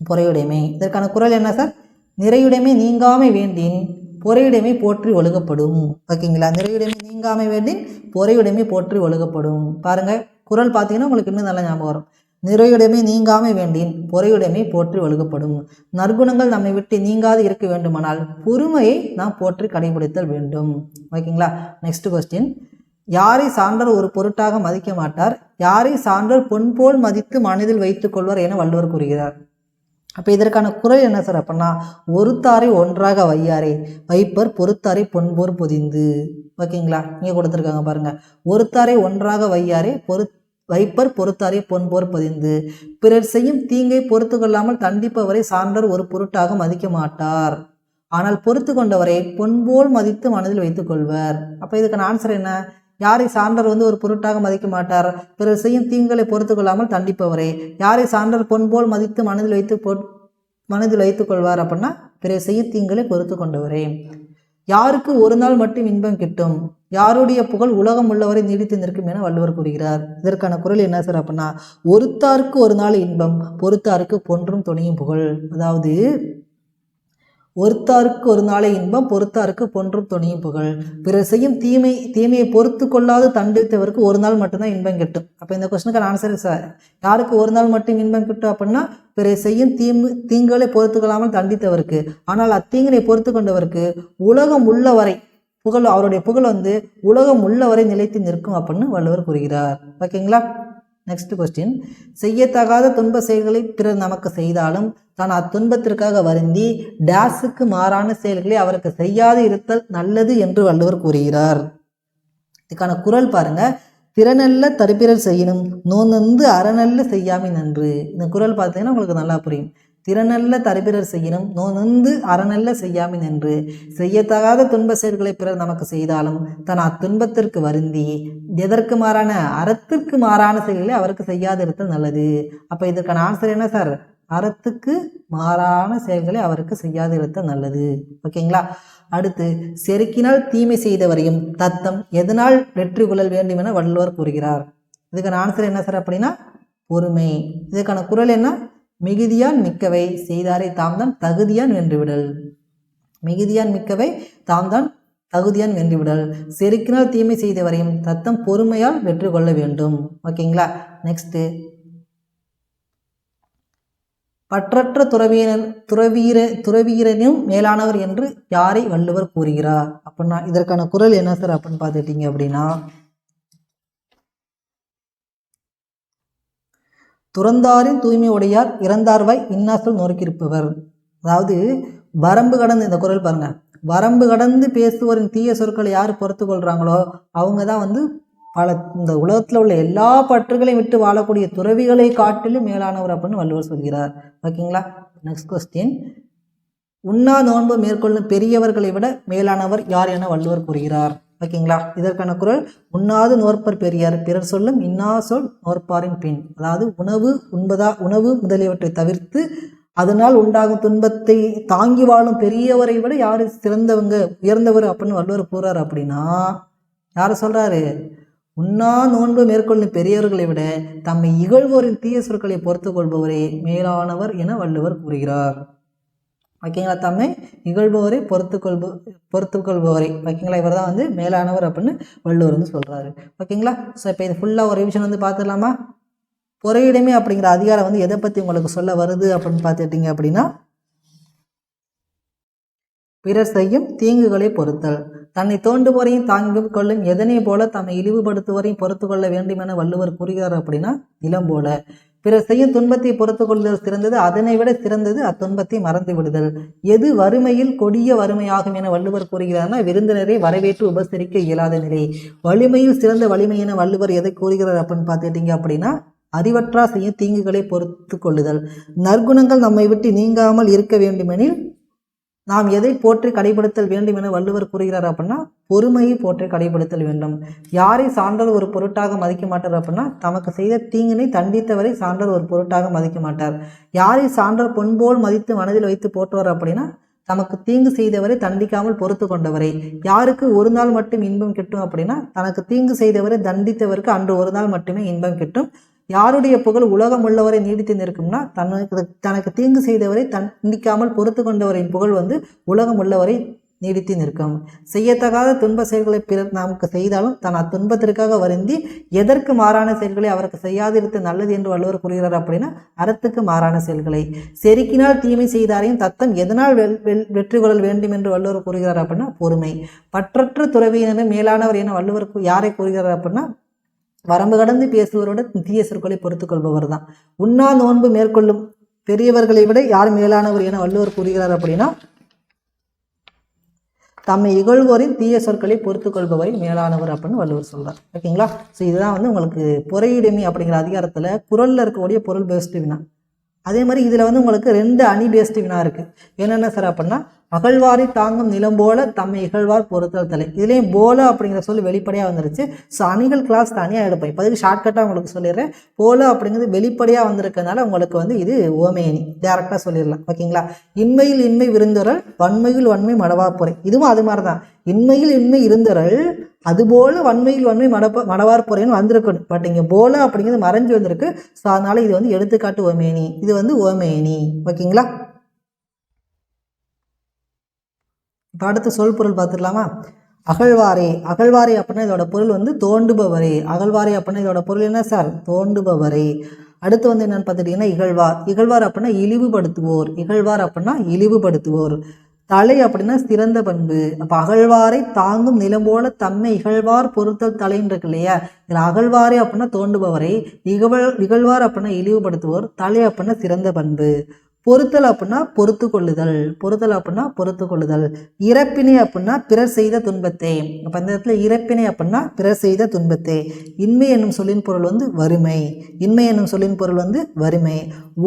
பொறையுடைமை. இதற்கான குறள் என்ன சார்? நிறையுடைமை நீங்காமை வேண்டின் பொறையுடைமை போற்றி ஒழுகப்படும். ஓகேங்களா? நிறையுடைமை நீங்காமை வேண்டின் பொறையுடைமை போற்றி ஒழுகப்படும். பாருங்க, குறள் பார்த்தீங்கன்னா உங்களுக்கு இன்னும் நல்லா ஞாபகம் வரும். நிறையுடைமை நீங்காமை வேண்டின் பொறையுடைமை போற்றி ஒழுகப்படும். நற்குணங்கள் நம்மை விட்டு நீங்காது இருக்க வேண்டுமானால் பொறுமையை நாம் போற்றி கடைபிடித்தல் வேண்டும். ஓகேங்களா? Next question. யாரை சான்றோர் ஒரு பொருட்டாக மதிக்க மாட்டார், யாரை சான்றோர் பொன் போல் மதித்து மனதில் வைத்துக் கொள்வார் என வள்ளுவர் கூறுகிறார். அப்போ இதற்கான குறள் என்ன சார் அப்படின்னா, ஒருத்தாரை ஒன்றாக வையாரே வைப்பர் பொறுத்தாரை பொன்போர் பொதிந்து. ஓகேங்களா, இங்கே கொடுத்துருக்காங்க பாருங்க. ஒருத்தாரை ஒன்றாக வையாரே வைப்பர் பொறுத்தாரை பொன்போர் பதிந்து. பிறர் செய்யும் தீங்கை பொறுத்து கொள்ளாமல் தண்டிப்பவரை சான்றோர் ஒரு பொருட்டாக மதிக்க மாட்டார், ஆனால் பொறுத்து கொண்டவரை பொன்போல் மதித்து மனதில் வைத்துக் கொள்வர். அப்போ இதுக்கான ஆன்சர் என்ன? யாரை சான்றோர் ஒரு பொருட்டாக மதிக்க மாட்டார், பிறர் செய்யும் தீங்களை பொறுத்து கொள்ளாமல் தண்டிப்பவரை. யாரை சான்றோர் பொன்போல் மதித்து மனதில் வைத்துக் கொள்வார் அப்படின்னா பிறர் செய்யும் தீங்களை பொறுத்து கொண்டவரே. யாருக்கு ஒரு நாள் மட்டும் இன்பம் கிட்டும், யாருடைய புகழ் உலகம் உள்ளவரை நீடித்து நிற்கும் என வள்ளுவர் கூறுகிறார். இதற்கான குறள் என்ன சார் அப்படின்னா, ஒருத்தாருக்கு ஒரு நாள் இன்பம் பொறுத்தாருக்கு பொன்றும் துணையும் புகழ். அதாவது ஒருத்தாருக்கு ஒரு நாளை இன்பம் பொறுத்தாருக்கு பொன்றும் துணையும் புகழ். பிறர் செய்யும் தீமையை பொறுத்து கொள்ளாது தண்டித்தவருக்கு ஒரு நாள் மட்டும்தான் இன்பம் கிட்டும். அப்போ இந்த கொஸ்டினுக்கான ஆன்சர் சார், யாருக்கு ஒரு நாள் மட்டும் இன்பம் கிட்டும் அப்படின்னா பிறர் செய்யும் தீங்குகளை பொறுத்து கொள்ளாமல் தண்டித்தவருக்கு, ஆனால் அத்தீங்கினை பொறுத்து கொண்டவருக்கு உலகம் உள்ளவரை புகழ், அவருடைய புகழ் உலகம் உள்ளவரை நிலைத்து நிற்கும் அப்படின்னு வள்ளுவர் கூறுகிறார். ஓகேங்களா. நெக்ஸ்ட் கொஸ்டின், செய்யத்தகாத துன்ப செயல்களை பிறர் நமக்கு செய்தாலும் தான் அத்துன்பத்திற்காக வருந்தி டேஸுக்கு மாறான செயல்களை அவருக்கு செய்யாது இருத்தல் நல்லது என்று வள்ளுவர் கூறுகிறார். இதுக்கான குறள் பாருங்க. திறனல்ல தருப்பிறர் செய்யணும் நோந்து அறநல்ல செய்யாமை நன்று. இந்த குறள் பார்த்தீங்கன்னா உங்களுக்கு நல்லா புரியும். திறனல்ல தருப்பிறர் செய்யணும் நோந்து அறநல்ல செய்யாமை நன்று. செய்யத்தகாத துன்ப செயல்களை பிறர் நமக்கு செய்தாலும் தன் அத்துன்பத்திற்கு வருந்தி எதற்கு மாறான அறத்திற்கு மாறான செயல்களை அவருக்கு செய்யாதிருத்தல் நல்லது. அப்போ இதற்கான ஆன்சர் என்ன சார்? அறத்துக்கு மாறான செயல்களை அவருக்கு செய்யாதிருத்தல் நல்லது. ஓகேங்களா. அடுத்து, செருக்கினால் தீமை செய்தவரையும் தத்தம் எதனால் வெற்றி கொள்ள வேண்டும் என வள்ளுவர் கூறுகிறார். இதுக்கான ஆன்சர் என்ன சார் அப்படின்னா பொறுமை. இதுக்கான குறள் என்ன? மிகுதியான் மிக்கவை செய்தாரை தாம்தான் தகுதியான் வென்றுவிடல். மிகுதியான் மிக்கவை தாம்தான் தகுதியான் வென்றுவிடல். செருக்கினால் தீமை செய்தவரையும் தத்தம் பொறுமையால் வெற்றி கொள்ள வேண்டும். ஓகேங்களா. பற்றற்ற துறவீரனும் மேலானவர் என்று யாரை வள்ளுவர் கூறுகிறார் அப்படின்னா இதற்கான குறள் என்ன சார் அப்படின்னு பார்த்துட்டீங்க அப்படின்னா, துறந்தாரின் தூய்மை உடையார் இறந்தார்வாய் இன்னாசல் நோக்கியிருப்பவர். அதாவது வரம்பு கடந்து, இந்த குறள் பாருங்க, வரம்பு கடந்து பேசுவோரின் தீய சொற்களை யார் பொறுத்து கொள்றாங்களோ அவங்க தான் இந்த உலகத்தில் உள்ள எல்லா பற்றுகளையும் விட்டு வாழக்கூடிய துறவிகளை காட்டிலும் மேலானவர் அப்படின்னு வள்ளுவர் சொல்கிறார். ஓகேங்களா. நெக்ஸ்ட் கொஸ்டின், உண்ணா நோன்பு மேற்கொள்ளும் பெரியவர்களை விட மேலானவர் யார் என வள்ளுவர் கூறுகிறார். ஓகேங்களா. இதற்கான குறள், உண்ணாது நோற்பர் பெரியார் பிறர் சொல்லும் இன்னா சொல் நோற்பாரின் பின். அதாவது உணவு முதலியவற்றை தவிர்த்து அதனால் உண்டாகும் துன்பத்தை தாங்கி வாழும் பெரியவரை விட யாரு சிறந்தவங்க உயர்ந்தவர் அப்படின்னு வள்ளுவர் கூறார். அப்படின்னா யார் சொல்றாரு? உண்ணா நோன்பு மேற்கொள்ளும் பெரியவர்களை விட தம்மை இகழ்வோரின் தீய சொற்களை பொறுத்து கொள்பவரே மேலானவர் என வள்ளுவர் கூறுகிறார். ஓகேங்களா. தம்மை இகழ்பவரை பொறுத்து கொள்பவரை. ஓகேங்களா. இவர் தான் மேலானவர் அப்படின்னு வள்ளுவர் சொல்றாரு. ஓகேங்களா. ஸோ இப்போ இது ஃபுல்லாக ஒரு ரிவிஷன் பார்த்துடலாமா? பொறையிடமே அப்படிங்கிற அதிகாரம் எதை பற்றி உங்களுக்கு சொல்ல வருது அப்படின்னு பார்த்துட்டீங்க அப்படின்னா, பிறர் செய்யும் தீங்குகளை பொறுத்தல், தன்னை தோண்டுவோரையும் தாங்கிக் கொள்ளும் எதனை போல தம்மை இழிவுபடுத்துவரையும் பொறுத்து கொள்ள வேண்டும் என வள்ளுவர் கூறுகிறார். அப்படின்னா நிலம் போல பிறர் செய்யும் துன்பத்தை பொறுத்து கொள்ளுதல் சிறந்தது, அதனை விட சிறந்தது அத்துன்பத்தை மறந்து விடுதல். எது வறுமையில் கொடிய வறுமையாகும் என வள்ளுவர் கூறுகிறார்னா விருந்தினரை வரவேற்று உபசரிக்க இயலாத நிலை. வலிமையில் சிறந்த வலிமை என வள்ளுவர் எதை கூறுகிறார் அப்படின்னு பார்த்துட்டீங்க அப்படின்னா, அறிவற்றா செய்யும் தீங்குகளை பொறுத்து கொள்ளுதல். நற்குணங்கள் நம்மை விட்டு நீங்காமல் இருக்க வேண்டுமெனில் நாம் எதை போற்றி கடைபிடித்தல் வேண்டும் என வள்ளுவர் கூறுகிறார் அப்படின்னா பொறுமையை போற்றி கடைபிடித்தல் வேண்டும். யாரை சான்றோர் ஒரு பொருட்டாக மதிக்க மாட்டார் அப்படின்னா தமக்கு செய்த தீங்கினை தண்டித்தவரை சான்றோர் ஒரு பொருட்டாக மதிக்க மாட்டார். யாரை சான்றோர் பொன்போல் மதித்து மனதில் வைத்து போற்றுவார் அப்படின்னா தமக்கு தீங்கு செய்தவரை தண்டிக்காமல் பொறுத்து கொண்டவரை. யாருக்கு ஒரு நாள் மட்டும் இன்பம் கிட்டும் அப்படின்னா தனக்கு தீங்கு செய்தவரை தண்டித்தவருக்கு அன்று ஒரு நாள் மட்டுமே இன்பம் கிட்டும். யாருடைய புகழ் உலகம் உள்ளவரை நீடித்து நிற்கும்னா தனக்கு தீங்கு செய்தவரை தண்டிக்காமல் பொறுத்து கொண்டவரின் புகழ் உலகம் உள்ளவரை நீடித்து நிற்கும். செய்யத்தகாத துன்ப செயல்களை பிறர் நமக்கு செய்தாலும் தன் அத்துன்பத்திற்காக வருந்தி எதற்கு மாறான செயல்களை அவருக்கு செய்யாதிருத்த நல்லது என்று வள்ளுவர் கூறுகிறார். அப்படின்னா அறத்துக்கு மாறான செயல்களை. செருக்கினால் தீமை செய்தாரையும் தத்தம் எதனால் வெற்றி கொள்ள வேண்டும் என்று வள்ளுவர் கூறுகிறார் அப்படின்னா பொறுமை. பற்றற்ற துறவியினரும் மேலானவர் என வள்ளுவர் யாரை கூறுகிறார் அப்படின்னா வரம்பு கடந்து பேசுவரோட தீய சொற்களை பொறுத்து கொள்பவர் தான். உண்ணா நோன்பு மேற்கொள்ளும் பெரியவர்களை விட யார் மேலானவர் என வள்ளுவர் கூறுகிறார் அப்படின்னா, தம்மை இகழ்வோரின் தீய சொற்களை பொறுத்து கொள்பவரை மேலானவர் அப்படின்னு வள்ளுவர் சொல்றார். ஓகேங்களா? ஸோ இதுதான் வந்து உங்களுக்கு பொறையுடைமை அப்படிங்கிற அதிகாரத்தில் குறளில் இருக்கக்கூடிய பொருள் பேஸ்டு வினா. அதே மாதிரி இதில் வந்து உங்களுக்கு 2 அணி பேஸ்டு வினா இருக்குது. என்னென்ன சார் அப்படின்னா, அகழ்வாரை தாங்கும் நிலம் போல தம்மை இகழ்வார் பொறுத்தல் தலை. இதுலேயும் போல அப்படிங்கிற சொல்லி வெளிப்படையாக வந்துருச்சு. ஸோ அணிகள் கிளாஸ் தனியாக எடுப்பேன். இப்போதைக்கு ஷார்ட்கட்டாக உங்களுக்கு சொல்லிடுறேன். போல அப்படிங்கிறது வெளிப்படையாக வந்திருக்கனால உங்களுக்கு வந்து இது ஓமையணி டேரெக்டாக சொல்லிடலாம். ஓகேங்களா? இன்மையில் இன்மை விருந்தொரல் வன்மையில் வன்மை மடவார்பொறை. இதுவும் அது மாதிரி தான். இன்மையில் இன்மை இருந்தொரல் அதுபோல வன்மையில் வன்மை மடவார்பொறைன்னு வந்திருக்கணும். பட் இங்கே போல அப்படிங்கிறது மறைஞ்சு வந்திருக்கு. ஸோ அதனால இது வந்து எடுத்துக்காட்டு ஓமையணி. இது வந்து ஓமையணி. ஓகேங்களா? இப்போ அடுத்து சொல் பொருள் பார்த்துடலாமா? அகழ்வாரே. அகழ்வாரே அப்படின்னா இதோட பொருள் வந்து தோண்டுபவரே. அகழ்வாரே அப்படின்னா இதோட பொருள் என்ன சார்? தோண்டுபவரே. அடுத்து வந்து என்னன்னு பார்த்துட்டிங்கன்னா இகழ்வார். இகழ்வார் அப்படின்னா இழிவுபடுத்துவோர். இகழ்வார் அப்படின்னா இழிவுபடுத்துவோர். தலை அப்படின்னா சிறந்த பண்பு. அப்போ அகழ்வாரை தாங்கும் நிலம் போல தம்மை இகழ்வார் பொறுத்தல் தலைன்னு இருக்கு இல்லையா? இதில் அகழ்வாரே அப்படின்னா தோண்டுபவரை, இகழ்வார் அப்படின்னா இழிவுபடுத்துவோர், தலை அப்படின்னா சிறந்த பண்பு. பொறுத்தல் அப்படின்னா பொறுத்து கொள்ளுதல். பொறுத்தல் அப்படின்னா பொறுத்து கொள்ளுதல். இறப்பினை அப்படின்னா பிறர் செய்த துன்பத்தை. அப்போ இந்த இடத்துல இறப்பினை அப்படின்னா பிறர் செய்த துன்பத்தை. இன்மை என்னும் சொல்லின் பொருள் வந்து வறுமை. இன்மை என்னும் சொல்லின் பொருள் வந்து வறுமை.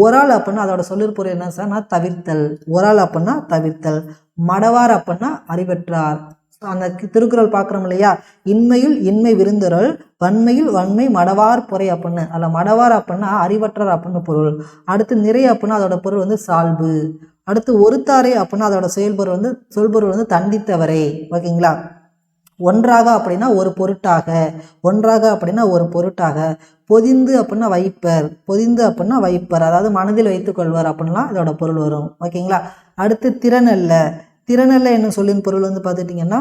ஒராள் அப்படின்னா அதோட சொல்லின் பொருள் என்ன சார்? நான் தவிர்த்தல். ஒராள் அப்படின்னா தவிர்த்தல். மடவார் அப்படின்னா அறிவற்றார். அந்த திருக்குறள் பார்க்குறோம் இல்லையா? இன்மையில் இன்மை விருந்தொரல் வன்மையில் வன்மை மடவார் பொறை அப்படின்னு. அதில் மடவார் அப்படின்னா அறிவற்றார் அப்படின்னு பொருள். அடுத்து நிறை அப்படின்னா அதோட பொருள் வந்து சால்பு. அடுத்து ஒருத்தாரே அப்படின்னா அதோட சொல்பொருள் வந்து தண்டித்தவரே. ஓகேங்களா? ஒன்றாக அப்படின்னா ஒரு பொருட்டாக. ஒன்றாக அப்படின்னா ஒரு பொருட்டாக. பொதிந்து அப்படின்னா வைப்பர். பொதிந்து அப்படின்னா வைப்பர், அதாவது மனதில் வைத்துக் கொள்வார் அப்படின்லாம் இதோட பொருள் வரும். ஓகேங்களா? அடுத்து திறனல்ல. திறனல்ல என்ன சொல்லின் பொருள் வந்து பார்த்துட்டிங்கன்னா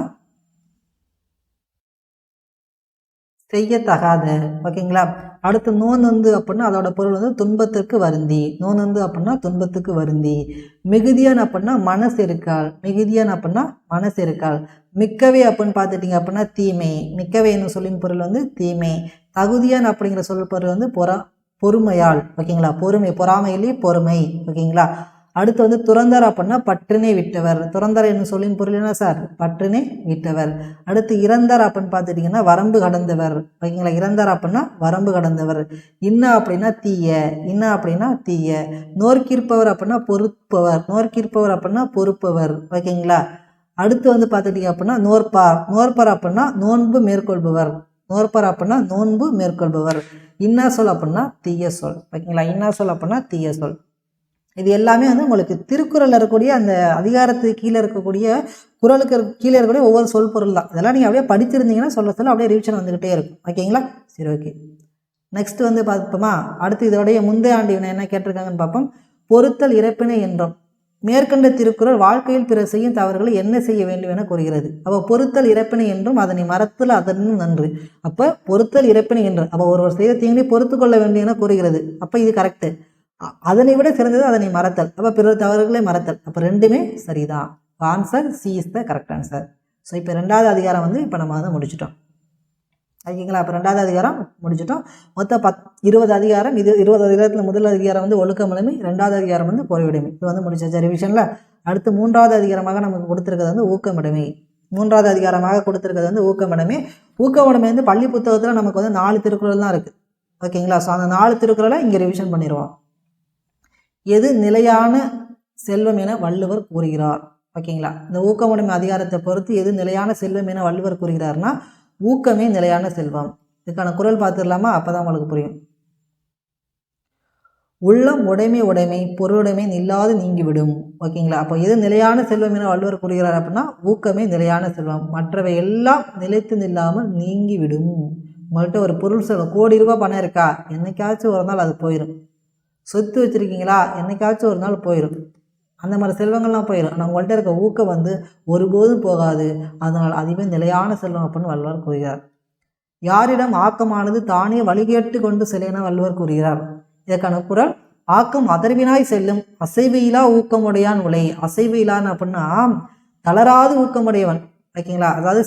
செய்யத்தகாத. ஓகேங்களா? அடுத்து நோந்து அப்படின்னா அதோட பொருள் வந்து துன்பத்திற்கு வருந்தி. நோந்து அப்படின்னா துன்பத்துக்கு வருந்தி. மிகுதியான் அப்படின்னா மனசெருக்கால். மிகுதியான் அப்படின்னா மனசெருக்கால். மிக்கவை அப்படின்னு பார்த்துட்டிங்க அப்படின்னா தீமை. மிக்கவை என்ன சொல்லின் பொருள் வந்து தீமை. தகுதியான் அப்படிங்கிற சொல் பொருள் வந்து பொறுமையால். ஓகேங்களா? பொறுமை, பொறாமையிலேயே பொறுமை. ஓகேங்களா? அடுத்து வந்து துறந்தார் அப்படின்னா பற்றினை விட்டவர். துறந்தார் என்ன சொல்லின் பொருள் என்ன சார்? பற்றினை விட்டவர். அடுத்து இறந்தார் அப்படின்னு பார்த்துட்டிங்கன்னா வரம்பு கடந்தவர். ஓகேங்களா? இறந்தார் அப்படின்னா வரம்பு கடந்தவர். இன்னா அப்படின்னா தீய. இன்னா அப்படின்னா தீய. நோர்க்கிருப்பவர் அப்படின்னா பொறுப்பவர். நோர்க்கிருப்பவர் அப்படின்னா பொறுப்பவர். ஓகேங்களா? அடுத்து வந்து பார்த்துட்டிங்க அப்படின்னா நோற்பார். நோற்பார் அப்படின்னா நோன்பு மேற்கொள்பவர். நோற்பார் அப்படின்னா நோன்பு மேற்கொள்பவர். இன்னா சொல் அப்படின்னா தீய சொல். ஓகேங்களா? இன்னா சொல் அப்படின்னா தீய சொல். இது எல்லாமே வந்து உங்களுக்கு திருக்குறளில் இருக்கக்கூடிய அந்த அதிகாரத்துக்கு கீழே இருக்கக்கூடிய குறளுக்கு கீழே இருக்கக்கூடிய ஒவ்வொரு சொல் பொருள் தான். இதெல்லாம் நீங்கள் அப்படியே படிச்சிருந்தீங்கன்னா சொல்ல அப்படியே ரிவிஷன் வந்துக்கிட்டே இருக்கும். ஓகேங்களா? சரி, ஓகே. நெக்ஸ்ட் வந்து பார்ப்போமா? அடுத்து இதோடைய முந்தைய ஆண்டு இவனை என்ன கேட்டிருக்காங்கன்னு பார்ப்போம். பொறுத்தல் இறப்பினை என்றும். மேற்கண்ட திருக்குறள் வாழ்க்கையில் பிறர் செய்யும் தவறுகளை என்ன செய்ய வேண்டும் என கூறுகிறது. அப்போ பொறுத்தல் இறப்பினை என்றும் அதனை மறத்தல் அதனும் நன்று. அப்போ பொறுத்தல் இறப்பினை என்று அப்போ ஒருவர் செய்த தீங்கனை பொறுத்து கொள்ள வேண்டும் என கூறுகிறது. அப்போ இது கரெக்டு. அதனை விட சிறந்தது அதனை மறத்தல். அப்போ பிறர் தவறுகளை மறத்தல். அப்போ ரெண்டுமே சரிதான். Answer C is the correct answer. So இப்போ 2வது அதிகாரம் வந்து இப்போ நம்ம வந்து முடிச்சிட்டோம். ஓகேங்களா? அப்போ 2வது அதிகாரம் முடிச்சிட்டோம். மொத்தம் 20 அதிகாரம். இது 20 அதிகாரத்தில் முதல் அதிகாரம் வந்து ஒழுக்கமுடைமை, 2வது அதிகாரம் வந்து பொறையுடைமை. இது வந்து முடிச்சாச்சு ரிவிஷனில். அடுத்து 3வது அதிகாரமாக நமக்கு கொடுத்துருக்கிறது வந்து ஊக்கமுடைமை. 3வது அதிகாரமாக கொடுத்துருக்கிறது வந்து ஊக்கமுடைமை. ஊக்கமுடைமை வந்து பள்ளி புத்தகத்தில் நமக்கு வந்து 4 திருக்குறள் தான் இருக்குது. ஓகேங்களா? ஸோ அந்த 4 திருக்குறளை இங்கே ரிவிஷன் பண்ணிடுவோம். எது நிலையான செல்வம் என வள்ளுவர் கூறுகிறார். ஓகேங்களா? இந்த ஊக்கமுடைமை அதிகாரத்தை பொறுத்து எது நிலையான செல்வம் என வள்ளுவர் கூறுகிறார்னா ஊக்கமே நிலையான செல்வம். இதுக்கான குறள் பார்த்துடலாமா? அப்பதான் உங்களுக்கு புரியும். உள்ளம் உடைமை பொருளுடைமை நில்லாது நீங்கிவிடும். ஓகேங்களா? அப்போ எது நிலையான செல்வம் என வள்ளுவர் கூறுகிறார் அப்படின்னா ஊக்கமே நிலையான செல்வம். மற்றவை எல்லாம் நிலைத்து நில்லாமல் நீங்கிவிடும். உங்கள்கிட்ட ஒரு பொருள் செல்வம், கோடி ரூபாய் பணம் இருக்கா, என்னைக்காச்சும் ஒரு நாள் அது போயிடும். சொத்து வச்சுருக்கீங்களா, என்னைக்காச்சும் ஒரு நாள் போயிடும். அந்த மாதிரி செல்வங்கள்லாம் போயிடும். ஆனால் உங்கள்கிட்ட இருக்க ஊக்கம் வந்து ஒருபோதும் போகாது. அதனால் அதுவே நிலையான செல்வம் அப்படின்னு வள்ளுவர் கூறுகிறார். யாரிடம் ஆக்கமானது தானே வழிகேட்டு கொண்டு செல்ல வள்ளுவர் கூறுகிறார். இதற்கான குறள் ஆக்கம் அதர்வினாய் செல்லும் அசைவையிலா ஊக்கமுடையான் உலை. அசைவையிலான்னு அப்படின்னா தளராது ஊக்கமுடையவன். ஓகேங்களா? அதாவது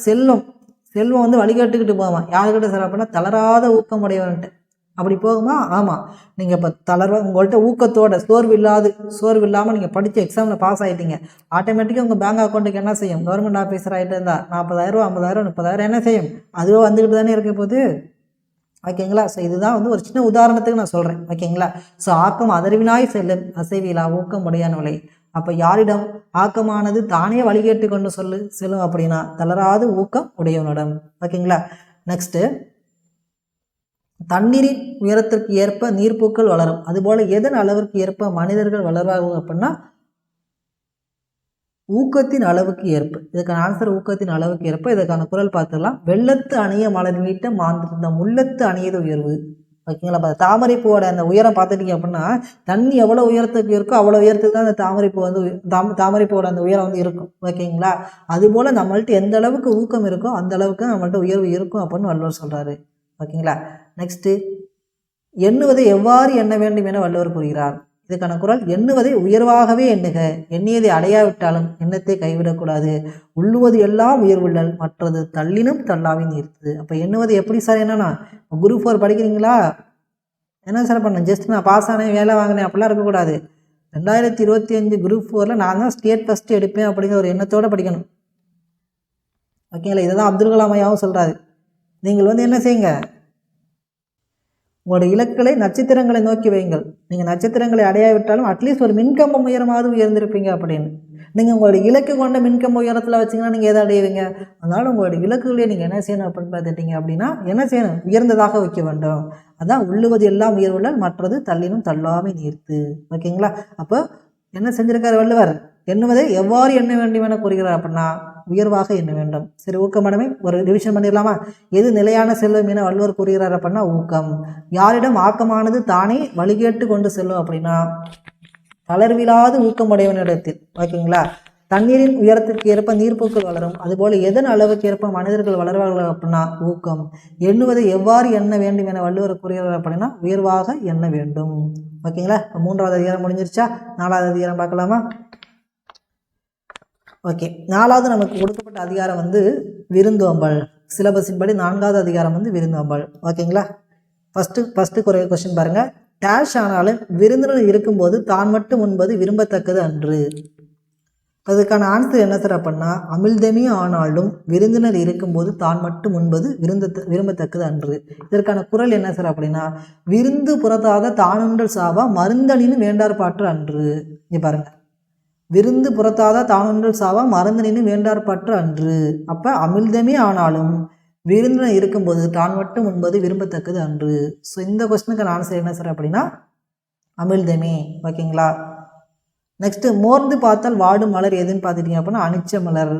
செல்வம் வந்து வழிகாட்டுக்கிட்டு போவான். யாருக்கிட்ட சார் அப்படின்னா தளராத ஊக்கம் உடையவன்ட்டு. அப்படி போகுமா? ஆமாம். நீங்கள் இப்போ உங்கள்கிட்ட ஊக்கத்தோட சோர்வு இல்லாமல் நீங்கள் படித்த எக்ஸாமில் பாஸ் ஆகிட்டீங்க. ஆட்டோமேட்டிக்காக உங்கள் பேங்க் அக்கௌண்ட்டுக்கு என்ன செய்யும்? கவர்மெண்ட் ஆஃபீஸர் ஆகிட்டு இருந்தால் 40,000 50,000 30,000 என்ன செய்யும்? அதுவே வந்துக்கிட்டு தானே இருக்க போகுது. ஓகேங்களா? ஸோ இதுதான் வந்து ஒரு சின்ன உதாரணத்துக்கு நான் சொல்கிறேன். ஓகேங்களா? ஸோ ஆக்கம் அதர்வினாய் செல்லும் அசைவிலா ஊக்கம் உடையானவளை. அப்போ யாரிடம் ஆக்கமானது தானே வழிகேட்டு கொண்டு செல்லும் அப்படின்னா தளராது ஊக்கம் உடையவனிடம். ஓகேங்களா? நெக்ஸ்ட்டு, தண்ணீரின் உயரத்திற்கு ஏற்ப நீர்ப்பூக்கள் வளரும், அதுபோல் எதன் அளவிற்கு ஏற்ப மனிதர்கள் வளர்வார்கள் அப்படின்னா ஊக்கத்தின் அளவுக்கு ஏற்ப. இதுக்கான ஆன்சர் ஊக்கத்தின் அளவுக்கு ஏற்ப. இதுக்கான குரல் பார்த்துடலாம். வெள்ளத்து அணிய மலர் வீட்ட மாந்திருந்த முள்ளத்து அணியது உயர்வு. ஓகேங்களா? இப்போ தாமரைப்பூவோட அந்த உயரம் பார்த்துட்டீங்க அப்படின்னா தண்ணி எவ்வளோ உயரத்துக்கு இருக்கோ அவ்வளோ உயரத்துக்கு தான் அந்த தாமரைப்பூ வந்து தாமரைப்பூவோட அந்த உயரம் வந்து இருக்கும். ஓகேங்களா? அதுபோல் நம்மள்ட்ட எந்த அளவுக்கு ஊக்கம் இருக்கோ அந்த அளவுக்கு நம்மள்ட்ட உயர்வு இருக்கும் அப்படின்னு வள்ளுவர் சொல்கிறாரு. ஓகேங்களா? நெக்ஸ்ட்டு, எண்ணுவதை எவ்வாறு எண்ண வேண்டும் என வள்ளுவர் கூறுகிறார். இதுக்கான குரல் எண்ணுவதை உயர்வாகவே எண்ணுக, எண்ணியதை அடையாவிட்டாலும் எண்ணத்தை கைவிடக்கூடாது. உள்ளுவது எல்லாம் உயர்வுள்ளல், மற்றது தள்ளினும் தள்ளாவி நீர்த்துது. அப்போ எண்ணுவது எப்படி சார் என்னன்னா, குரூப் 4 படிக்கிறீங்களா, என்ன சார் பண்ணேன், ஜஸ்ட் நான் பாஸ் ஆனேன் வேலை வாங்கினேன் அப்படிலாம் இருக்கக்கூடாது. 2025 குரூப் 4 நான் தான் ஸ்டேட் ஃபஸ்ட்டு எடுப்பேன் அப்படிங்கிற ஒரு எண்ணத்தோடு படிக்கணும். ஓகேங்களா? இதை தான் அப்துல் கலாம் ஐயாவும் சொல்கிறாரு. நீங்கள் வந்து என்ன செய்யுங்க, உங்களோட இலக்குகளை நட்சத்திரங்களை நோக்கி வைங்கள். நீங்கள் நட்சத்திரங்களை அடையாவிட்டாலும் அட்லீஸ்ட் ஒரு மின்கம்பம் உயரமாவது உயர்ந்திருப்பீங்க அப்படின்னு. நீங்கள் உங்களோட இலக்கு கொண்ட மின்கம்பம் உயரத்தில் வச்சிங்கன்னா நீங்கள் எதை அடையுவீங்க? அதனால் உங்களோட இலக்குகளை நீங்கள் என்ன செய்யணும் அப்படின்னு பார்த்துட்டீங்க அப்படின்னா என்ன செய்யணும்? உயர்ந்ததாக வைக்க வேண்டும். அதான் உள்ளுவது எல்லாம் உயர்வுள்ளல், மற்றது தள்ளினும் தள்ளாமை நீர்த்து. ஓகேங்களா? அப்போ என்ன செஞ்சிருக்காரு வள்ளுவர்? எண்ணுவதை எவ்வாறு எண்ண வேண்டும் என கூறுகிறார் அப்படின்னா உயர்வாக எண்ண வேண்டும். சரி, ஊக்கமடமை ஒரு ரிவிஷன் பண்ணிடலாமா? எது நிலையான செல்வம் என வள்ளுவர் கூறுகிறார் அப்படின்னா ஊக்கம். யாரிடம் ஆக்கமானது தானே வழிகேட்டு கொண்டு செல்லும் அப்படின்னா தளர்வில்லாது ஊக்கமுடையவனிடத்தில். ஓகேங்களா? தண்ணீரின் உயரத்திற்கு ஏற்ப நீர்ப்பூக்கள் வளரும், அதுபோல் எதன் அளவுக்கு ஏற்ப மனிதர்கள் வளர்வார்கள் அப்படின்னா ஊக்கம். எண்ணுவதை எவ்வாறு எண்ண வேண்டும் என வள்ளுவர் கூறுகிறார் அப்படின்னா உயர்வாக எண்ண வேண்டும். ஓகேங்களா? 3வது அதிகாரம் முடிஞ்சிருச்சா? 4வது அதிகாரம் பார்க்கலாமா? ஓகே, 4வது நமக்கு கொடுக்கப்பட்ட அதிகாரம் வந்து விருந்தோம்பல். சிலபஸின் படி 4வது அதிகாரம் வந்து விருந்தோம்பல். ஓகேங்களா? ஃபஸ்ட்டு குறை கொஸ்டின் பாருங்கள். டேஷ் ஆனாலும் விருந்தினர் இருக்கும்போது தான் மட்டும் உண்பது விரும்பத்தக்கது அன்று. அதுக்கான ஆன்சர் என்ன சார் அப்படின்னா அமிழ்தமே ஆனாலும் விருந்தினர் இருக்கும்போது தான் மட்டும் உண்பது விரும்பத்தக்கது அன்று. இதற்கான குரல் என்ன சார் அப்படின்னா விருந்து புறத்தாத தானுண்டல் சாவா மருந்தனின்னு வேண்டார் பாற்று அன்று. இங்கே பாருங்கள், விருந்து புறத்தாத தானுண்டல் சாவா மருந்தனின்னு வேண்டார் பாற்று அன்று. அப்போ அமிழ்தமே ஆனாலும் விருந்தினர் இருக்கும்போது தான் மட்டும் உண்பது விரும்பத்தக்கது அன்று. ஸோ இந்த கொஸ்டினுக்கான ஆன்சர் என்ன சார் அப்படின்னா அமிழ்தமே. ஓகேங்களா? நெக்ஸ்ட்டு, மோர்ந்து பார்த்தால் வாடும் மலர் எதுன்னு பார்த்துட்டிங்க அப்படின்னா அனிச்ச மலர்.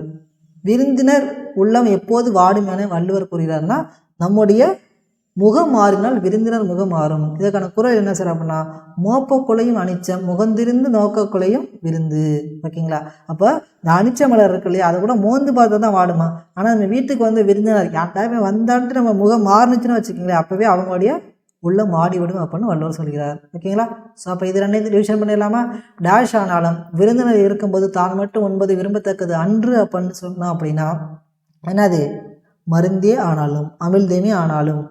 விருந்தினர் உள்ளம் எப்போது வாடும் என வள்ளுவர் கூறுகிறார்னா நம்முடைய முகம் மாறினால் விருந்தினர் முகம் மாறும். இதற்கான குரல் என்ன சார் அப்படின்னா மோப்ப கொலையும் அனிச்சம் முகந்திருந்து நோக்க கொலையும் விருந்து. ஓகேங்களா? அப்போ இந்த அனிச்ச மலர் இருக்கு இல்லையா, அதை கூட மோந்து பார்த்தா தான் வாடுமா. ஆனால் நம்ம வீட்டுக்கு வந்து விருந்தினர் யார்ட்டாவே வந்தான்ட்டு நம்ம முகம் மாறுனுச்சுன்னு வச்சுக்கோங்களேன், அப்போவே அவங்களுடைய உள்ள மாடிவிடும் அப்படின்னு வள்ளுவர் சொல்கிறார். ஓகேங்களா? ஸோ அப்போ இது ரெண்டையும் ரிவிஷன் பண்ணிடலாமா? டேஷ் ஆனாலும் விருந்தினர் இருக்கும்போது தான் மட்டும் உண்பது விரும்பத்தக்கது அன்று அப்படின்னு சொன்னோம் அப்படின்னா என்னது மருந்தே ஆனாலும் அமிழ்தமே ஆனாலும்.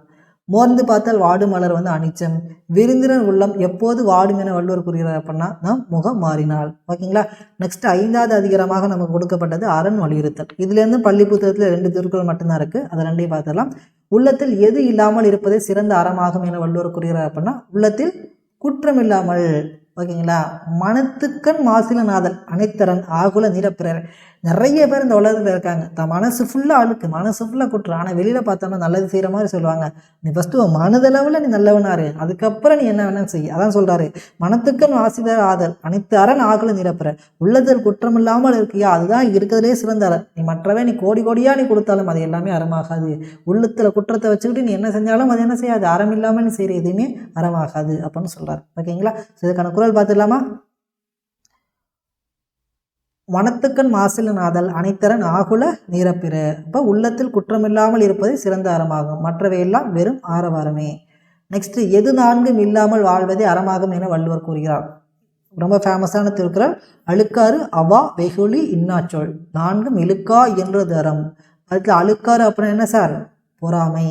மோர்ந்து பார்த்தால் வாடும் மலர் வந்து அனிச்சம். விருந்தினர் உள்ளம் எப்போது வாடும் என வள்ளுவர் கூறுகிறார் அப்படின்னா நாம் முகம் மாறினால். ஓகேங்களா? நெக்ஸ்ட் 5வது அதிகாரமாக நமக்கு கொடுக்கப்பட்டது அரண் வலியுறுத்தல். இதுலேருந்து பள்ளி புத்தகத்தில் 2 திருக்குறள் மட்டும்தான் இருக்குது, அதை ரெண்டையும் பார்த்துடலாம். உள்ளத்தில் எது இல்லாமல் இருப்பதே சிறந்த அறமாகும் என வள்ளுவர் கூறுகிறார் அப்படின்னா உள்ளத்தில் குற்றம் இல்லாமல். ஓகேங்களா? மனத்துக்கண் மாசிலநாதல் அனைத்தரன் ஆகுல நிரப்பிறர். நிறைய பேர் இந்த உலகத்தில் இருக்காங்க, தான் மனசு ஃபுல்லாக அழுக்கு, மனசு ஃபுல்லாக குற்றம். ஆனால் வெளியில் பார்த்தோம்னா நல்லது செய்கிற மாதிரி சொல்லுவாங்க. நீ ஃபஸ்ட்டு மனதளவில் நீ நல்லவனாரு, அதுக்கப்புறம் நீ என்ன வேணாலும் செய்ய. அதான் சொல்கிறாரு, மனத்துக்கண் மாசிலர் ஆதல் அனைத்து அரண் ஆகுல நிரப்பிற. உள்ளத்தில் குற்றம் இல்லாமல் இருக்கியா, அதுதான் இருக்கிறதுலே சிறந்த அறம். நீ மற்றவே நீ கோடி கோடியாக நீ கொடுத்தாலும் அது எல்லாமே அறமாகாது. உள்ளத்தில் குற்றத்தை வச்சுக்கிட்டு நீ என்ன செஞ்சாலும் அது என்ன செய்யாது, அறம் இல்லாமல் நீ செய்கிற எதுவுமே அறமாகாது அப்படின்னு சொல்கிறார். ஓகேங்களா? இதுக்கான குரல் பார்த்துடலாமா? மனத்துக்கண் மாசிலநாதல் அனைத்தரன் ஆகுல நீரப்பிற. அப்போ உள்ளத்தில் குற்றமில்லாமல் இருப்பது சிறந்த அறமாகும், மற்றவையெல்லாம் வெறும் ஆரவாரமே. நெக்ஸ்ட், எது நான்கும் இல்லாமல் வாழ்வதே அறமாகும் என வள்ளுவர் கூறுகிறார். ரொம்ப ஃபேமஸான திருக்குறள். அழுக்காறு அவா வெகுளி இன்னாச்சொல் நான்கும் இழுக்கா என்றது அறம். அதுக்கு அழுக்காறு அப்படின்னா என்ன சார்? பொறாமை.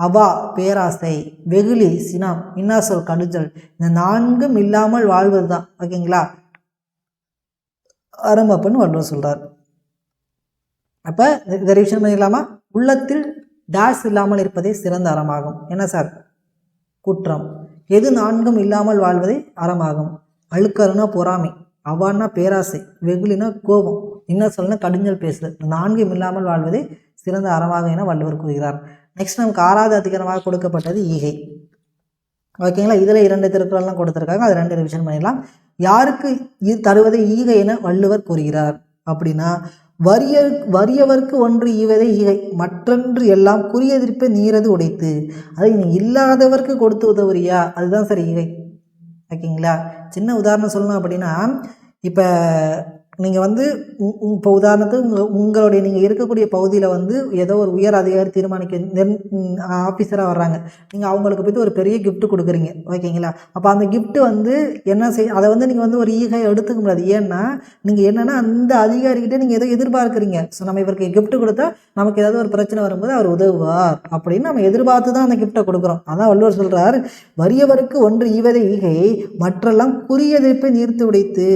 அவா பேராசை, வெகுளி சினம், இன்னாசொல் கடுஞ்சொல். இந்த 4ம் இல்லாமல் வாழ்வது தான் ஓகேங்களா அறம் அப்படின்னு வள்ளுவர் சொல்றார். அப்ப இதை ரிவிஷன் பண்ணிடலாமா? உள்ளத்தில் டேஷ் இல்லாமல் இருப்பதே சிறந்த அறமாகும். என்ன சார்? குற்றம். எது 4ம் இல்லாமல் வாழ்வதே அறமாகும்? அழுக்கறுனா பொறாமை, அவான்னா பேராசை, வெகுளினா கோபம், இன்னும் சொல்லனா கடுஞ்சல் பேசுதல். 4ம் இல்லாமல் வாழ்வதே சிறந்த அறமாகும் என வள்ளுவர் கூறுகிறார். நெக்ஸ்ட் நமக்கு 6வது அதிகாரமாக கொடுக்கப்பட்டது ஈகை. ஓகேங்களா? இதில் 2 திருக்குறள்லாம் கொடுத்துருக்காங்க, அது 2 ரிவிஷன் பண்ணிடலாம். யாருக்கு தருவதை ஈகை என வள்ளுவர் கூறுகிறார் அப்படின்னா, வறியவர்க்கு ஒன்று ஈவதே ஈகை, மற்றொன்று எல்லாம் குறியெதிர்ப்பை நீரது உடைத்து. அதை நீ இல்லாதவர்க்கு கொடுத்து உதவுறியா, அதுதான் சார் ஈகை. ஓகேங்களா? சின்ன உதாரணம் சொல்லணும் அப்படின்னா, இப்போ நீங்கள் வந்து இப்போ உதாரணத்துக்கு உங்களுடைய நீங்கள் இருக்கக்கூடிய பகுதியில் வந்து ஏதோ ஒரு உயர் அதிகாரி தீர்மானிக்க ஆஃபீஸராக வர்றாங்க. நீங்கள் அவங்களுக்கு போய்ட்டு ஒரு பெரிய கிஃப்ட் கொடுக்குறீங்க ஓகேங்களா? அப்போ அந்த கிஃப்ட்டு வந்து என்ன அதை வந்து நீங்கள் வந்து ஒரு ஈகை எடுத்துக்க முடியாது. ஏன்னா நீங்கள் என்னென்னா அந்த அதிகாரிகிட்ட நீங்கள் ஏதோ எதிர்பார்க்குறீங்க. ஸோ நம்ம இவருக்கு கிஃப்ட் கொடுத்தா நமக்கு ஏதாவது ஒரு பிரச்சனை வரும்போது அவர் உதவுவார் அப்படின்னு நம்ம எதிர்பார்த்து தான் அந்த கிஃப்ட்டை கொடுக்குறோம். அதான் வள்ளுவர் சொல்கிறார், வறியவருக்கு ஒன்று ஈவதை ஈகை, மற்றெல்லாம் குறியெதிர்ப்பை நீர்த்து உடைத்து.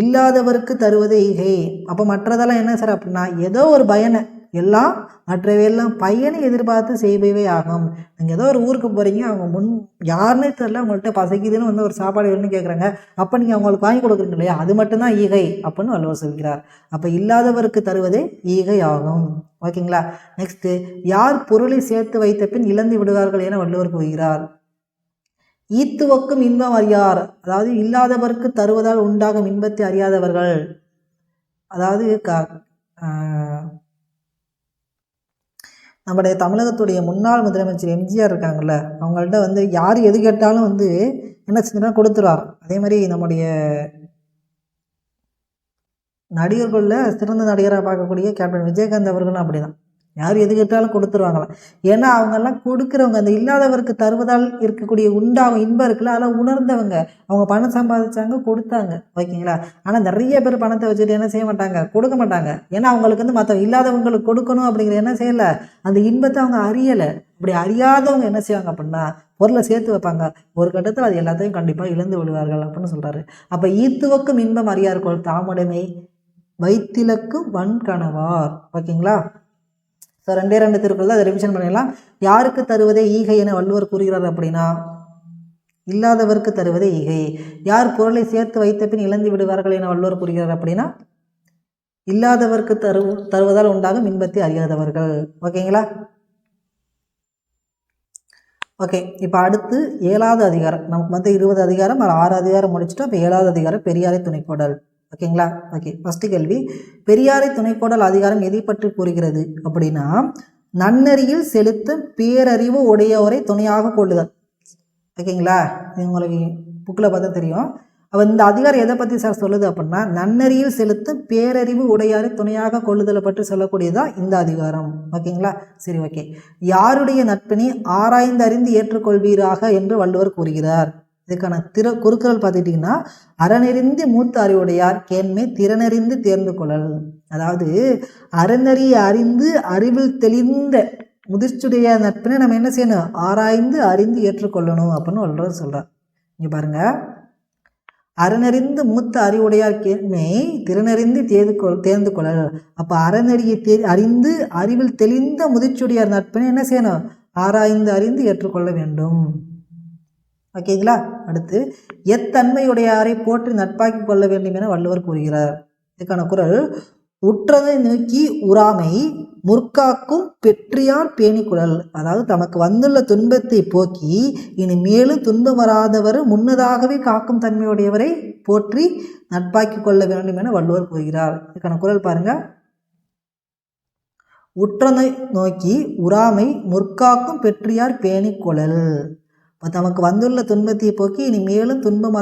இல்லாதவருக்கு தருவதே ஈகை. அப்போ மற்றதெல்லாம் என்ன சார் அப்படின்னா, ஏதோ ஒரு பயனை, எல்லாம் மற்றவையெல்லாம் பயனை எதிர்பார்த்து செய்பவே ஆகும். நீங்கள் ஏதோ ஒரு ஊருக்கு போகிறீங்க, அவங்க யாருன்னே தெரியல, உங்கள்கிட்ட பசிக்குதுன்னு வந்து ஒரு சாப்பாடு வேணும்னு கேட்குறாங்க. அப்போ நீங்கள் அவங்களுக்கு வாங்கி கொடுக்குறீங்க இல்லையா, அது மட்டும்தான் ஈகை அப்படின்னு வள்ளுவர் சொல்கிறார். அப்போ இல்லாதவருக்கு தருவதே ஈகை ஆகும். ஓகேங்களா? நெக்ஸ்ட்டு, யார் பொருளை சேர்த்து வைத்த பின் இழந்து விடுவார்கள் என வள்ளுவர் கூறுகிறார். ஈத்துவக்கும் இன்பம் அறியார், அதாவது இல்லாதவருக்கு தருவதால் உண்டாகும் இன்பத்தை அறியாதவர்கள். அதாவது நம்முடைய தமிழகத்துடைய முன்னாள் முதலமைச்சர் எம்ஜிஆர் இருக்காங்கல்ல, அவங்கள்ட்ட வந்து யார் எது கேட்டாலும் வந்து என்ன செஞ்சுனா கொடுத்துருவார். அதே மாதிரி நம்முடைய நடிகர்களில் சிறந்த நடிகராக பார்க்கக்கூடிய கேப்டன் விஜயகாந்த் அவர்களும் அப்படி தான், யார் எது கேட்டாலும் கொடுத்துருவாங்களாம். ஏன்னா அவங்கெல்லாம் கொடுக்குறவங்க, அந்த இல்லாதவருக்கு தருவதால் இருக்கக்கூடிய உண்டாகும் இன்பம் இருக்குல்ல, அதெல்லாம் உணர்ந்தவங்க. அவங்க பணம் சம்பாதிச்சாங்க, கொடுத்தாங்க ஓகேங்களா. ஆனால் நிறைய பேர் பணத்தை வச்சுட்டு என்ன செய்ய மாட்டாங்க, கொடுக்க மாட்டாங்க. ஏன்னா அவங்களுக்கு வந்து மற்ற இல்லாதவங்களுக்கு கொடுக்கணும் அப்படிங்கிற என்ன செய்யலை, அந்த இன்பத்தை அவங்க அறியலை. அப்படி அறியாதவங்க என்ன செய்வாங்க அப்படின்னா, பொருளை சேர்த்து வைப்பாங்க, ஒரு கட்டத்தில் அது எல்லாத்தையும் கண்டிப்பாக இழந்து விடுவார்கள் அப்படின்னு சொல்கிறாரு. அப்போ ஈத்துவக்கும் இன்பம் அறியார்கள் தாமுடைமை வைத்திலக்கும் வன்கணவார். ஓகேங்களா? ஸோ 2 திருக்குறள் தான், அதை ரிவிஷன் பண்ணிடலாம். யாருக்கு தருவதே ஈகை என வள்ளுவர் கூறுகிறார் அப்படின்னா, இல்லாதவருக்கு தருவதே ஈகை. யார் பொருளை சேர்த்து வைத்த பின் இழந்து விடுவார்கள் என வள்ளுவர் கூறுகிறார் அப்படின்னா, இல்லாதவருக்கு தருவதால் உண்டாகும் இன்பத்தை அறியாதவர்கள். ஓகேங்களா? ஓகே, இப்போ அடுத்து 7வது அதிகாரம். நமக்கு வந்து 20 அதிகாரம், 6 அதிகாரம் முடிச்சுட்டோம். இப்போ 7வது அதிகாரம் பெரியாரை துணைக்கோடல். ஓகேங்களா? ஓகே, ஃபஸ்ட்டு கேள்வி, பெரியாரை துணைக்கோடல் அதிகாரம் எதை பற்றி கூறுகிறது அப்படின்னா, நன்னறியில் செலுத்தும் பேரறிவு உடையவரை துணையாக கொள்ளுதல். ஓகேங்களா? இது உங்களுக்கு புக்கில் பார்த்தா தெரியும். அப்போ இந்த அதிகாரம் எதை பற்றி சார் சொல்லுது அப்படின்னா, நன்னறியில் செலுத்தும் பேரறிவு உடையாரை துணையாக கொள்ளுதலை பற்றி சொல்லக்கூடியதான் இந்த அதிகாரம். ஓகேங்களா? சரி, ஓகே. யாருடைய நட்பினை ஆராய்ந்து அறிந்து ஏற்றுக்கொள்வீராக என்று வள்ளுவர் கூறுகிறார். இதுக்கான குறுக்குறள் பார்த்துக்கிட்டிங்கன்னா, அறநெறிந்து மூத்த அறிவுடையார் கேண்மை திறனறிந்து தேர்ந்து கொள்ளல். அதாவது அறநெறியை அறிந்து அறிவில் தெளிந்த முதிர்ச்சியுடைய நட்பினை நம்ம என்ன செய்யணும், ஆராய்ந்து அறிந்து ஏற்றுக்கொள்ளணும் அப்படின்னு வள்ளுவர் சொல்கிறார். இங்கே பாருங்கள், அறநறிந்து மூத்த அறிவுடையார் கேண்மை திறனறிந்து தேர்ந்து கொள்ளல். அப்போ அறநெறியை அறிந்து அறிவில் தெளிந்த முதிர்ச்சியுடையார் நட்பினை என்ன செய்யணும், ஆராய்ந்து அறிந்து ஏற்றுக்கொள்ள வேண்டும். ஓகேங்களா? அடுத்து, எத்தன்மையுடையாரை போற்றி நட்பாக்கி கொள்ள வேண்டும் என வள்ளுவர் கூறுகிறார். இதுக்கான குறள், உற்றதை நோக்கி உறாமை முற்காக்கும் பெற்றியார் பேணிக்குழல். அதாவது தமக்கு வந்துள்ள துன்பத்தை போக்கி இனி மேலும் துன்பம் வராதவர் முன்னதாகவே காக்கும் தன்மையுடையவரை போற்றி நட்பாக்கி கொள்ள வேண்டும் என வள்ளுவர் கூறுகிறார். இதுக்கான குறள் பாருங்க, உற்றதை நோக்கி உறாமை முற்காக்கும் பெற்றியார் பேணிக்குழல். இப்போ தமக்கு வந்துள்ள துன்பத்தை போக்கி இனி மேலும் துன்பம்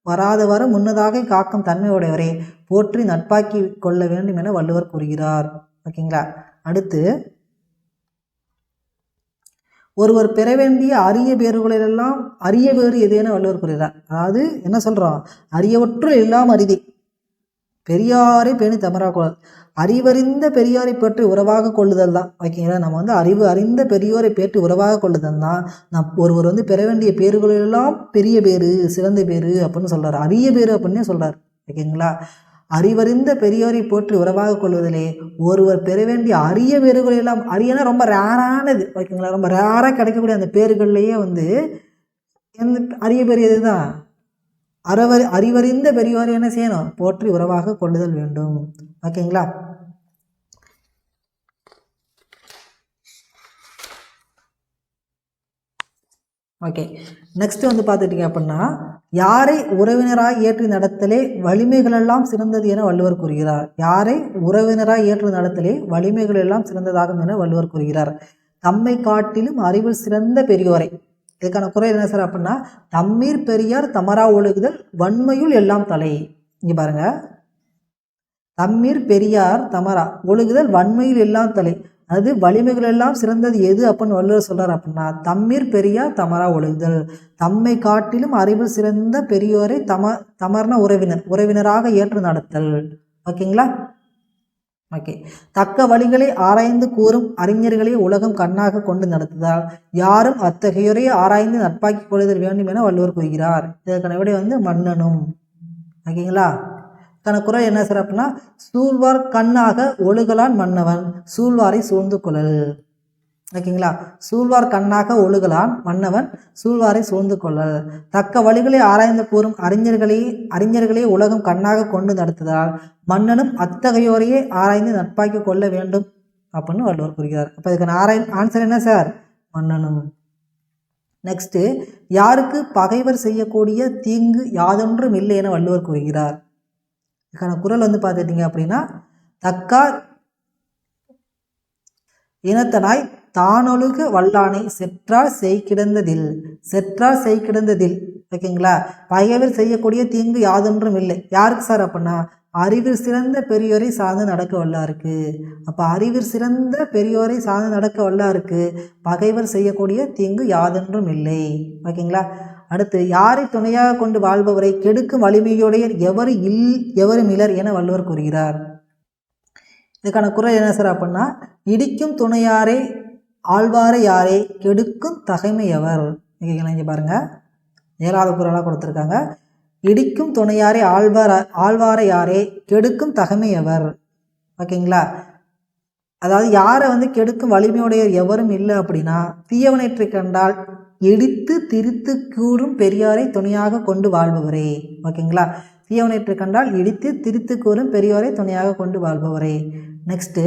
வராதவரை முன்னதாக காக்கும் தன்மையுடையவரை போற்றி நட்பாக்கி கொள்ள வேண்டும் என வள்ளுவர் கூறுகிறார். ஓகேங்களா? அடுத்து, ஒருவர் பெற வேண்டிய அரிய பேறுகளெல்லாம் அரிய பேறு எது என வள்ளுவர் கூறுகிறார். அதாவது என்ன சொல்கிறோம், அரியவற்றுள் எல்லாம் அரிதி. பெரியாரை பேணி தமரா கொள்ளுதல், அறிவறிந்த பெரியாரை பற்றி உறவாக கொள்ளுதல் தான். ஓகேங்களா, நம்ம வந்து அறிவு அறிந்த பெரியோரை பேற்றி உறவாக கொள்ளுதல் தான் ஒருவர் வந்து பெற வேண்டிய பேர்களெல்லாம் பெரிய பேரு, சிறந்த பேரு அப்படின்னு சொல்றாரு, அரிய பேரு அப்படின்னே சொல்றாரு. ஓகேங்களா, அறிவறிந்த பெரியோரை போற்றி உறவாக கொள்வதிலே ஒருவர் பெற வேண்டிய அரிய பேர்கள் எல்லாம், அரியனா ரொம்ப ரேரானது. ஓகேங்களா, ரொம்ப ரேராக கிடைக்கக்கூடிய அந்த பேர்கள்லேயே வந்து எந்த அரிய பேர் எதுதான், அறிவறிந்த பெரியோரை என்ன செய்யணும், போற்றி உறவாக கொள்ளுதல் வேண்டும். ஓகேங்களா, ஓகே. நெக்ஸ்ட் வந்து பார்த்துட்டீங்க அப்படின்னா, யாரை உறவினராய் ஏற்றி நடத்தலே வலிமைகளெல்லாம் சிறந்தது என வள்ளுவர் கூறுகிறார். யாரை உறவினராய் ஏற்று நடத்தலே வலிமைகள் எல்லாம் சிறந்ததாகும் என வள்ளுவர் கூறுகிறார். தம்மை காட்டிலும் அறிவில் சிறந்த பெரியோரை. இதுக்கான குறை என்ன சார் அப்படின்னா, தம்மீர் பெரியார் தமரா ஒழுகுதல் வன்மையுள் எல்லாம் தலை. இங்கே பாருங்க, தம்மீர் பெரியார் தமரா ஒழுகுதல் வன்மையில் எல்லாம் தலை. அது வலிமைகள் எல்லாம் சிறந்தது எது அப்படின்னு வள்ளுவர் சொல்றார் அப்படின்னா, தம்மீர் பெரியார் தமரா ஒழுகுதல். தம்மை காட்டிலும் அறிவில் சிறந்த பெரியோரை தமர்ன உறவினராக ஏற்று நடத்தல். ஓகேங்களா, ஓகே. தக்க வழிகளை ஆராய்ந்து கூறும் அறிஞர்களே உலகம் கண்ணாக கொண்டு நடத்துதால் யாரும் அத்தகையோரை ஆராய்ந்து நட்பாக்கி கொள்ளுதல் வேண்டும் என வள்ளுவர் கூறுகிறார். இதற்கான விடை வந்து மன்னனும். ஓகேங்களா, குரல் என்ன சார் அப்படின்னா, சூழ்வார் கண்ணாக ஒழுகலான் மன்னவன் சூழ்வாரை சூழ்ந்து கொள்ளல். ஓகேங்களா, சூழ்வார் கண்ணாக ஒழுகலான் மன்னவன் சூழ்வாரை சூழ்ந்து கொள்ளல். தக்க வழிகளை ஆராய்ந்து கூறும் அறிஞர்களே உலகம் கண்ணாக கொண்டு நடத்துதால் மன்னனும் அத்தகையோரையே ஆராய்ந்து நட்பாக்கி கொள்ள வேண்டும் அப்படின்னு வள்ளுவர் கூறுகிறார். அப்போ இதுக்கான ஆன்சர் என்ன சார், மன்னனும். நெக்ஸ்ட்டு, யாருக்கு பகைவர் செய்யக்கூடிய தீங்கு யாதொன்றும் இல்லை என வள்ளுவர் கூறுகிறார். இதுக்கான குரல் வந்து பார்த்துட்டீங்க அப்படின்னா, தக்கார் இனத்தனாய் தானொழுக வல்லானை செற்றால் செய்கிடந்ததில். ஓகேங்களா, பகைவர் செய்யக்கூடிய தீங்கு யாதொன்றும் இல்லை. யாருக்கு சார் அப்படின்னா, அறிவில் சிறந்த பெரியோரை சார்ந்து நடக்க வல்லாருக்கு. அப்போ அறிவில் சிறந்த பெரியோரை சார்ந்து நடக்க வல்லாருக்கு பகைவர் செய்யக்கூடிய தீங்கு யாதொன்றும் இல்லை. ஓகேங்களா, அடுத்து, யாரை துணையாக கொண்டு வாழ்பவரை கெடுக்கும் வலிமையுடைய எவரும் இலர் என வள்ளுவர் கூறுகிறார். இதுக்கான குரல் என்ன சார் அப்படின்னா, இடிக்கும் துணையாரே ஆழ்வாரை யாரே கெடுக்கும் தகைமையவர். இங்கே பாருங்க, 7வது குரலாக கொடுத்துருக்காங்க. இடிக்கும் துணையாரே ஆழ்வாரை யாரே கெடுக்கும் தகைமையவர். ஓகேங்களா, அதாவது யாரை வந்து கெடுக்கும் வலிமையுடைய எவரும் இல்லை அப்படின்னா, தீயவனற்றை கண்டால் இடித்து திரித்து கூறும் பெரியாரை துணையாக கொண்டு வாழ்பவரே. ஓகேங்களா, தீயவனற்றை கண்டால் இடித்து திரித்து கூறும் பெரியாரை துணையாக கொண்டு வாழ்பவரே. நெக்ஸ்ட்டு,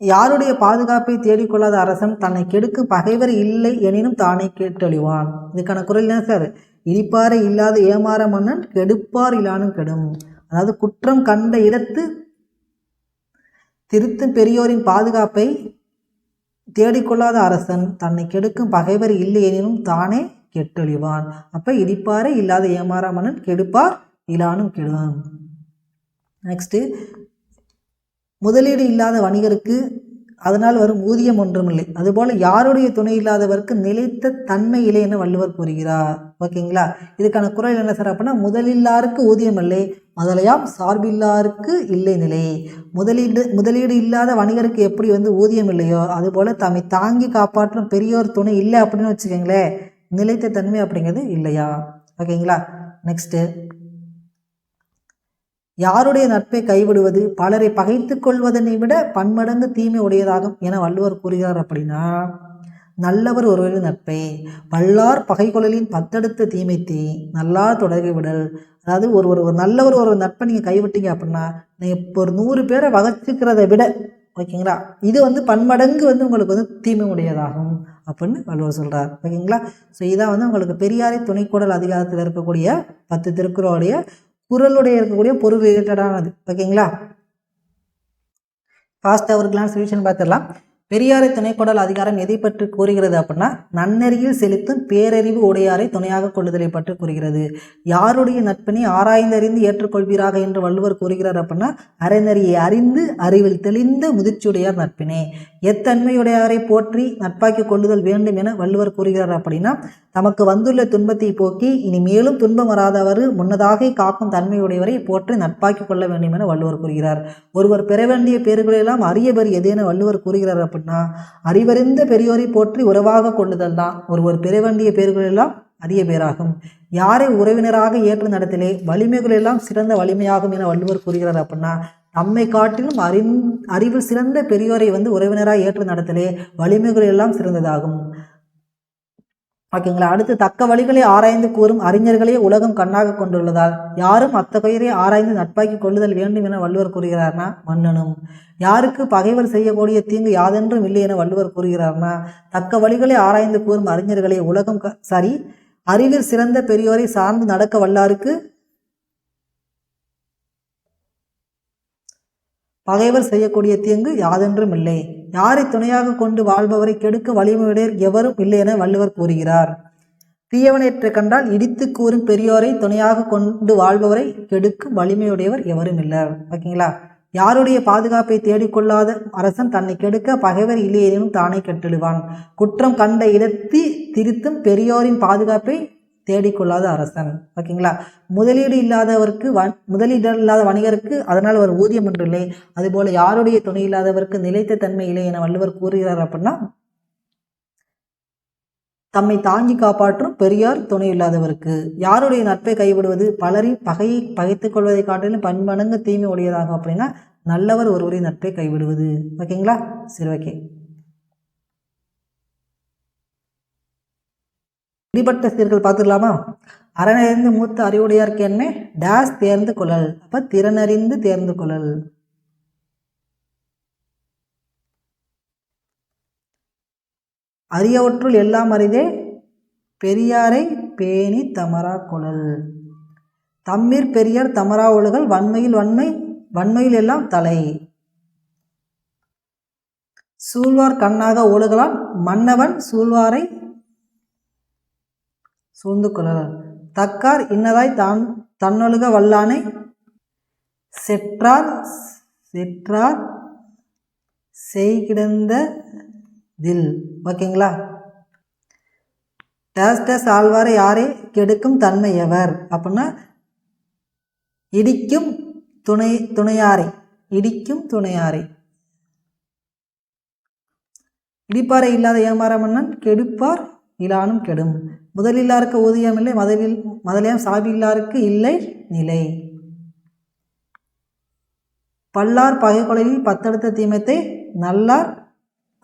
யாருடைய பாதுகாப்பை தேடிக்கொள்ளாத அரசன் தன்னை கெடுக்கும் பகைவர் இல்லை எனினும் தானே கேட்டொழிவான். இதுக்கான குரல் என்ன சார், இடிப்பாறை இல்லாத ஏமாற மன்னன் கெடுப்பார் இல்லானும் கெடும். அதாவது குற்றம் கண்ட இடத்து திருத்தும் பெரியோரின் பாதுகாப்பை தேடிக்கொள்ளாத அரசன் தன்னை கெடுக்கும் பகைவர் இல்லை எனினும் தானே கெட்டொழிவான். அப்போ இடிப்பாறை இல்லாத ஏமாற மன்னன் கெடுப்பார் இல்லானும் கெடும். நெக்ஸ்ட்டு, முதலீடு இல்லாத வணிகருக்கு அதனால் வரும் ஊதியம் ஒன்றுமில்லை. அதுபோல் யாருடைய துணை இல்லாதவருக்கு நிலைத்த தன்மை இல்லை என வள்ளுவர் கூறுகிறார். ஓகேங்களா, இதுக்கான குரல் என்ன சார் அப்படின்னா, முதலில்லாருக்கு ஊதியம் இல்லை முதலையாம் சார்பில்லாருக்கு இல்லை நிலை. முதலீடு இல்லாத வணிகருக்கு எப்படி வந்து ஊதியம் இல்லையோ அதுபோல் தம்மை தாங்கி காப்பாற்றும் பெரியோர் துணை இல்லை அப்படின்னு வச்சுக்கோங்களேன், நிலைத்த தன்மை அப்படிங்கிறது இல்லையா. ஓகேங்களா, நெக்ஸ்ட்டு, யாருடைய நட்பை கைவிடுவது பலரை பகைத்து கொள்வதனை விட பன்மடங்கு தீமை உடையதாகும் என வள்ளுவர் கூறுகிறார். அப்படின்னா, நல்லவர் ஒருவரின் நட்பை வல்லார் பகைகொள்ளலின் பத்தெடுத்த தீமைத்தே நல்லார் தொடர்கை விடல். அதாவது ஒரு நல்லவர் ஒரு நட்பை நீங்கள் கைவிட்டீங்க அப்படின்னா, நீங்கள் இப்போ ஒரு 100 பேரை வகைச்சிக்கிறத விட, ஓகேங்களா, இது வந்து பன்மடங்கு வந்து உங்களுக்கு வந்து தீமை உடையதாகும் அப்படின்னு வள்ளுவர் சொல்கிறார். ஓகேங்களா, ஸோ இதான் வந்து உங்களுக்கு பெரியாரை துணைக்கூடல் அதிகாரத்தில் இருக்கக்கூடிய 10 திருக்குறளுடைய குறளுடைய இருக்கக்கூடிய பொருள் ரிலேட்டடானது. ஓகேங்களா, ஃபாஸ்ட்டாக ஒரு கிளான்ஸ் ரிவிஷன் பார்த்துடலாம். பெரியாரை துணைக்கொடல் அதிகாரம் எதை பற்றி கூறுகிறது அப்படின்னா நன்னெறியில் செலுத்தும் பேரறிவு உடையாரை துணையாக கொள்ளுதலை பற்றி கூறுகிறது. யாருடைய நட்பினை ஆராய்ந்தறிந்து ஏற்றுக்கொள்வீராக என்று வள்ளுவர் கூறுகிறார் அப்படின்னா அறநெறியை அறிந்து அறிவில் தெளிந்த முதிர்ச்சியுடையார் நட்பினே. எத்தன்மையுடையாரை போற்றி நட்பாக்கி கொள்ளுதல் வேண்டும் என வள்ளுவர் கூறுகிறார் அப்படின்னா தமக்கு வந்துள்ள துன்பத்தை போக்கி இனி மேலும் துன்பம் வராதவர் முன்னதாக காக்கும் தன்மையுடையவரை போற்றி நட்பாக்கி கொள்ள வேண்டும் என வள்ளுவர் கூறுகிறார். ஒருவர் பெற வேண்டிய பேர்களெல்லாம் அரிய பெரு எதேன வள்ளுவர் கூறுகிறார் அப்படின்னா அறிவறிந்த பெரியோரை போற்றி உறவாக கொள்ளுதல் தான் ஒருவர் பெற வேண்டிய பேர்களெல்லாம் அரிய பேராகும். யாரை உறவினராக ஏற்று நடத்திலே வலிமைகளெல்லாம் சிறந்த வலிமையாகும் என வள்ளுவர் கூறுகிறார் அப்படின்னா நம்மை காட்டிலும் அறிவில் சிறந்த பெரியோரை உறவினராக ஏற்று நடத்தலே வலிமைகள் எல்லாம் சிறந்ததாகும். ஓகேங்களா. அடுத்து தக்க வழிகளை ஆராய்ந்து கூறும் அறிஞர்களே உலகம் கண்ணாக கொண்டுள்ளதால் யாரும் அத்தகையரை ஆராய்ந்து நட்பாக்கி கொள்ளுதல் வேண்டும் என வள்ளுவர் கூறுகிறார்னா மன்னனும். யாருக்கு பகைவர் செய்யக்கூடிய தீங்கு யாதென்றும் இல்லை என வள்ளுவர் கூறுகிறார்னா தக்க வழிகளை ஆராய்ந்து கூறும் அறிஞர்களே உலகம் அறிவில் சிறந்த பெரியோரை சார்ந்து நடக்க வல்லாருக்கு பகைவர் செய்யக்கூடிய தீங்கு யாதென்றும் இல்லை. யாரை துணையாக கொண்டு வாழ்பவரை கெடுக்க வலிமையுடையர் எவரும் இல்லை என வள்ளுவர் கூறுகிறார். தீயவனேற்ற கண்டால் இடித்து கூறும் பெரியோரை துணையாக கொண்டு வாழ்பவரை கெடுக்கும் வலிமையுடையவர் எவரும் இல்லை. ஓகேங்களா. யாருடைய பாதுகாப்பை தேடிக்கொள்ளாத அரசன் தன்னை கெடுக்க பகைவர் இல்லையேனும் தானே கெட்டிடுவான். குற்றம் கண்ட இடத்தி திருத்தும் பெரியோரின் பாதுகாப்பை தேடிக்கொள்ளாத அரசன். ஓகேங்களா. முதலீடு இல்லாத வணிகருக்கு அதனால் ஒரு ஊதியம் ஒன்று இல்லை. அதுபோல யாருடைய துணை இல்லாதவருக்கு நிலைத்த தன்மை இல்லை என வள்ளுவர் கூறுகிறார் அப்படின்னா தம்மை தாங்கி காப்பாற்றும் பெரியார் துணை இல்லாதவருக்கு. யாருடைய நட்பை கைவிடுவது பலரின் பகையை பகைத்துக் கொள்வதை காட்டிலும் பன்மடங்கு தீமை உடையதாகும் அப்படின்னா நல்லவர் ஒருவரின் நட்பை கைவிடுவது. ஓகேங்களா. சரி, ஓகே. இடிபட்ட சீர்கள் பார்த்துக்கலாமா. அறனறிந்து மூத்த அறிவுடையார்க்கு என்ன டேஸ் தேர்ந்து கொள்ளல். அப்ப திறனறிந்து தேர்ந்து கொள்ளல். அரியவற்றுள் எல்லாம் அறிதே பெரியாரை பேணி தமரா கொள்ளல். தம்மிற் பெரியார் தமரா ஒழுகல் வன்மையில் எல்லாம் தலை. சூழ்வார் கண்ணாக ஒழுகலான் மன்னவன் சூழ்வாரை சூழ்ந்து கொள்ளல். தக்கார் இன்னதாய் தன்னொழுக வல்லானை செற்றார் செய்கிடந்த தில். ஓகேங்களா. டேஸ் ஆழ்வாரை யாரை கெடுக்கும் தன்மை எவர் அப்படின்னா இடிக்கும் துணையாரை. இடிப்பாறை இல்லாத ஏமாற மன்னன் கெடுப்பார் இலானும் கெடும். முதலில்லாருக்கு ஊதியம் இல்லை முதலியம் சாபில்லாருக்கு இல்லை நிலை. பல்லார் பகை கொலையில் பத்தெடுத்த தீமத்தை நல்லார்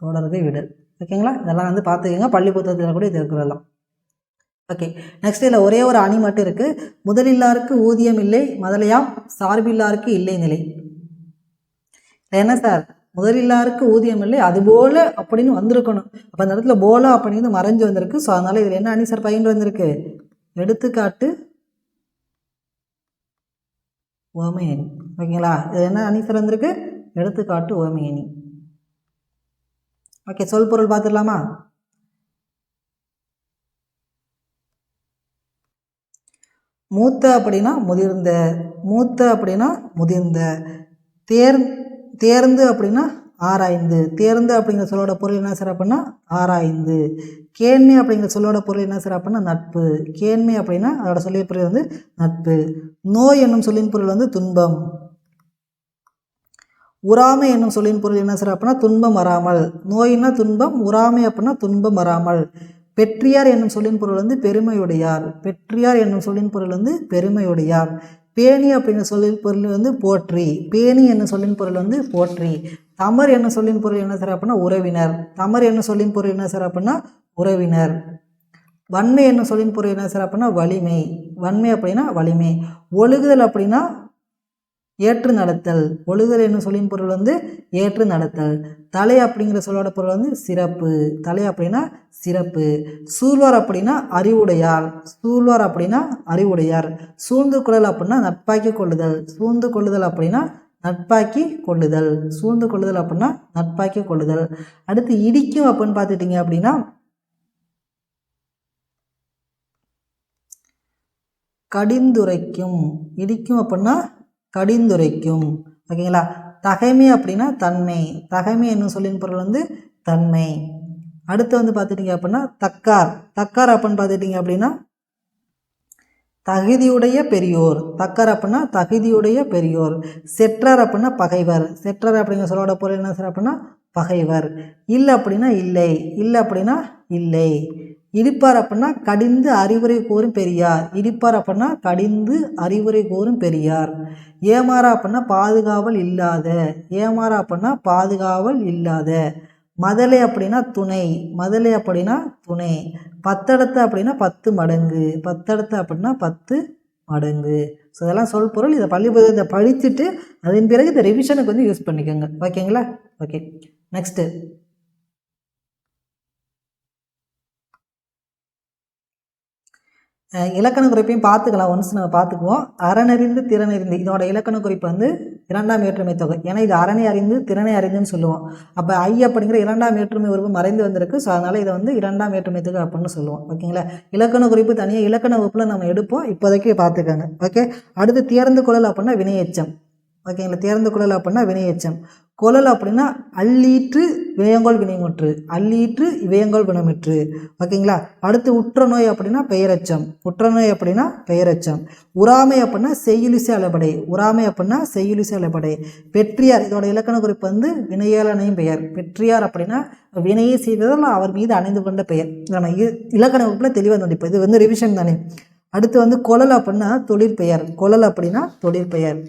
தொடர்பை விடல். ஓகேங்களா. இதெல்லாம் பார்த்துக்கோங்க. பள்ளி புத்தகத்தில் கூட இது இருக்கிறதெல்லாம். ஓகே. நெக்ஸ்ட் இதில் ஒரே ஒரு அணி மட்டும் இருக்குது. முதலில்லாருக்கு ஊதியம் இல்லை முதலையாம் சார்பில்லாருக்கு இல்லை நிலை. என்ன சார் முதலில்லாருக்கு ஊதியம் இல்லை அதுபோல அப்படின்னு வந்திருக்கணும். அப்போ அந்த இடத்துல போல அப்படின்னு மறைஞ்சு வந்திருக்கு. ஸோ அதனால் இதில் என்ன அணி சார் பயின்று வந்திருக்கு. எடுத்துக்காட்டு ஓமை அணி. ஓகேங்களா. இது என்ன அணி சார் வந்திருக்கு. எடுத்துக்காட்டு ஓமை அணி. ஓகே. சொல் பொருள் பார்த்துடலாமா. மூத்த அப்படின்னா முதிர்ந்த. தேர்ந்து அப்படின்னா ஆராய்ந்து. தேர்ந்து அப்படிங்கிற சொல்லோட பொருள் என்ன சார் அப்படின்னா ஆராய்ந்து. கேண்மை அப்படிங்கிற சொல்லோட பொருள் என்ன சார் அப்படின்னா நட்பு. கேண்மை அப்படின்னா அதோட சொல்லிய பொருள் நட்பு. நோய் என்னும் சொல்லின் பொருள் துன்பம். உறாமை என்னும் சொல்லின் பொருள் என்ன சார் அப்படின்னா துன்பம் வராமல். நோயின்னா துன்பம், உறாமை அப்படின்னா துன்பம் வராமல். பெற்றியார் என்னும் சொல்லின் பொருள் பெருமையுடையார். பெற்றியார் என்னும் சொல்லின் பொருள் பெருமையுடையார். பேணி அப்படிங்கிற சொல்லின் பொருள் போற்றி. பேணி என்னும் சொல்லின் பொருள் போற்றி. தமர் என்னும் சொல்லின் பொருள் என்ன சார் அப்படின்னா உறவினர். தமர் என்னும் சொல்லின் பொருள் என்ன சார் அப்படின்னா உறவினர். வன்மை என்னும் சொல்லின் பொருள் என்ன சார் அப்படின்னா வலிமை. வன்மை அப்படின்னா வலிமை. ஒழுகுதல் அப்படின்னா ஏற்று நடத்தல். ஒழுகுதல் என்னும் சொல்லின் பொருள் ஏற்று நடத்தல். தலை அப்படிங்கிற சொல்லோட பொருள் சிறப்பு. தலை அப்படின்னா சிறப்பு. சூழ்வார் அப்படின்னா அறிவுடையார். சூழ்ந்து கொள்ளல் அப்படின்னா நட்பாக்கி கொள்ளுதல். சூழ்ந்து கொள்ளுதல் அப்படின்னா நட்பாக்கி கொள்ளுதல். சூழ்ந்து கொள்ளுதல் அப்படின்னா நட்பாக்கி கொள்ளுதல். அடுத்து இடிக்கும் அப்படின்னு பார்த்துட்டீங்க அப்படின்னா கடிந்துரைக்கும். இடிக்கும் அப்படின்னா கடிந்துரைக்கும். ஓகேங்களா. தகைமை அப்படின்னா தன்மை. தகைமை என்னும் சொல்லின் பொருள் வந்து தன்மை. அடுத்து வந்து பார்த்துட்டிங்க அப்படின்னா தக்கார். தக்கார் அப்படின்னு பார்த்துட்டிங்க அப்படின்னா தகுதியுடைய பெரியோர். தக்கார் அப்படின்னா தகுதியுடைய பெரியோர். செற்றார் அப்படின்னா பகைவர். செற்றார் அப்படிங்கிற சொல்லோட பொருள் என்ன சார் அப்படின்னா பகைவர். இல்லை அப்படின்னா இல்லை. இல்லை அப்படின்னா இல்லை. இடிப்பார் அப்படின்னா கடிந்து அறிவுரை கூறும் பெரியார். இடிப்பார் அப்படின்னா கடிந்து அறிவுரை கூறும் பெரியார். ஏமாறா அப்படின்னா பாதுகாவல் இல்லாத. ஏமாறா அப்படின்னா பாதுகாவல் இல்லாத. மதலை அப்படின்னா துணை. மதலை அப்படின்னா துணை. பத்தடத்தை அப்படின்னா 10 மடங்கு. பத்தடத்தை அப்படின்னா 10 மடங்கு. ஸோ இதெல்லாம் சொல் பொருள். இதை பள்ளிப்பதிவத்தை படிச்சுட்டு அதன் பிறகு இந்த ரிவிஷனுக்கு வந்து யூஸ் பண்ணிக்கோங்க. ஓகேங்களா. ஓகே, நெக்ஸ்ட்டு இலக்கண குறிப்பையும் பார்த்துக்கலாம். ஒன்ஸ் நம்ம பார்த்துக்குவோம். அறனறிந்து திறனறிந்து இதோட இலக்கண குறிப்பு வந்து 2ஆம் வேற்றுமை தொகை. ஏன்னா இது அரணை அறிந்து திறனை அறிந்துன்னு சொல்லுவோம். அப்போ ஐ அப்படிங்கிற 2ஆம் வேற்றுமை உறுப்பு மறைந்து வந்திருக்கு. ஸோ அதனால் இதை வந்து 2ஆம் வேற்றுமை தொகை அப்படின்னு சொல்லுவோம். ஓகேங்களா. இலக்கண குறிப்பு தனியாக இலக்கண வகுப்பில் நம்ம எடுப்போம். இப்போதைக்கு பார்த்துக்கோங்க. ஓகே. அடுத்து தேர்ந்து கொள்ளல் அப்படின்னா வினையெச்சம். ஓகேங்களா. தேர்ந்து கொள்ளல் அப்படின்னா வினையெச்சம். கொள்ளல் அப்படின்னா அல்லீற்று வியங்கோல் வினைமுற்று. அல்லீற்று வியங்கோல் வினைமுற்று. ஓகேங்களா. அடுத்து உற்ற நோய் அப்படின்னா பெயரச்சம். உற்ற நோய் அப்படின்னா பெயரச்சம். உறாமை அப்படின்னா செய்யுளிசை அளபடை. உறாமை அப்படின்னா செய்யுளிசை அளபடை. பெற்றியார் இதோட இலக்கண குறிப்பு வந்து வினையாளனையும் பெயர். பெற்றியார் அப்படின்னா வினையை செய்ததால் அவர் மீது அணிந்து கொண்ட பெயர். நம்ம இலக்கண வகுப்பில் தெளிவாக நோண்டிப்போம். இது வந்து ரிவிஷன் தானே. அடுத்து வந்து கொள்ளல் அப்படின்னா தொழிற்பெயர். கொள்ளல் அப்படின்னா தொழிற்பெயர்.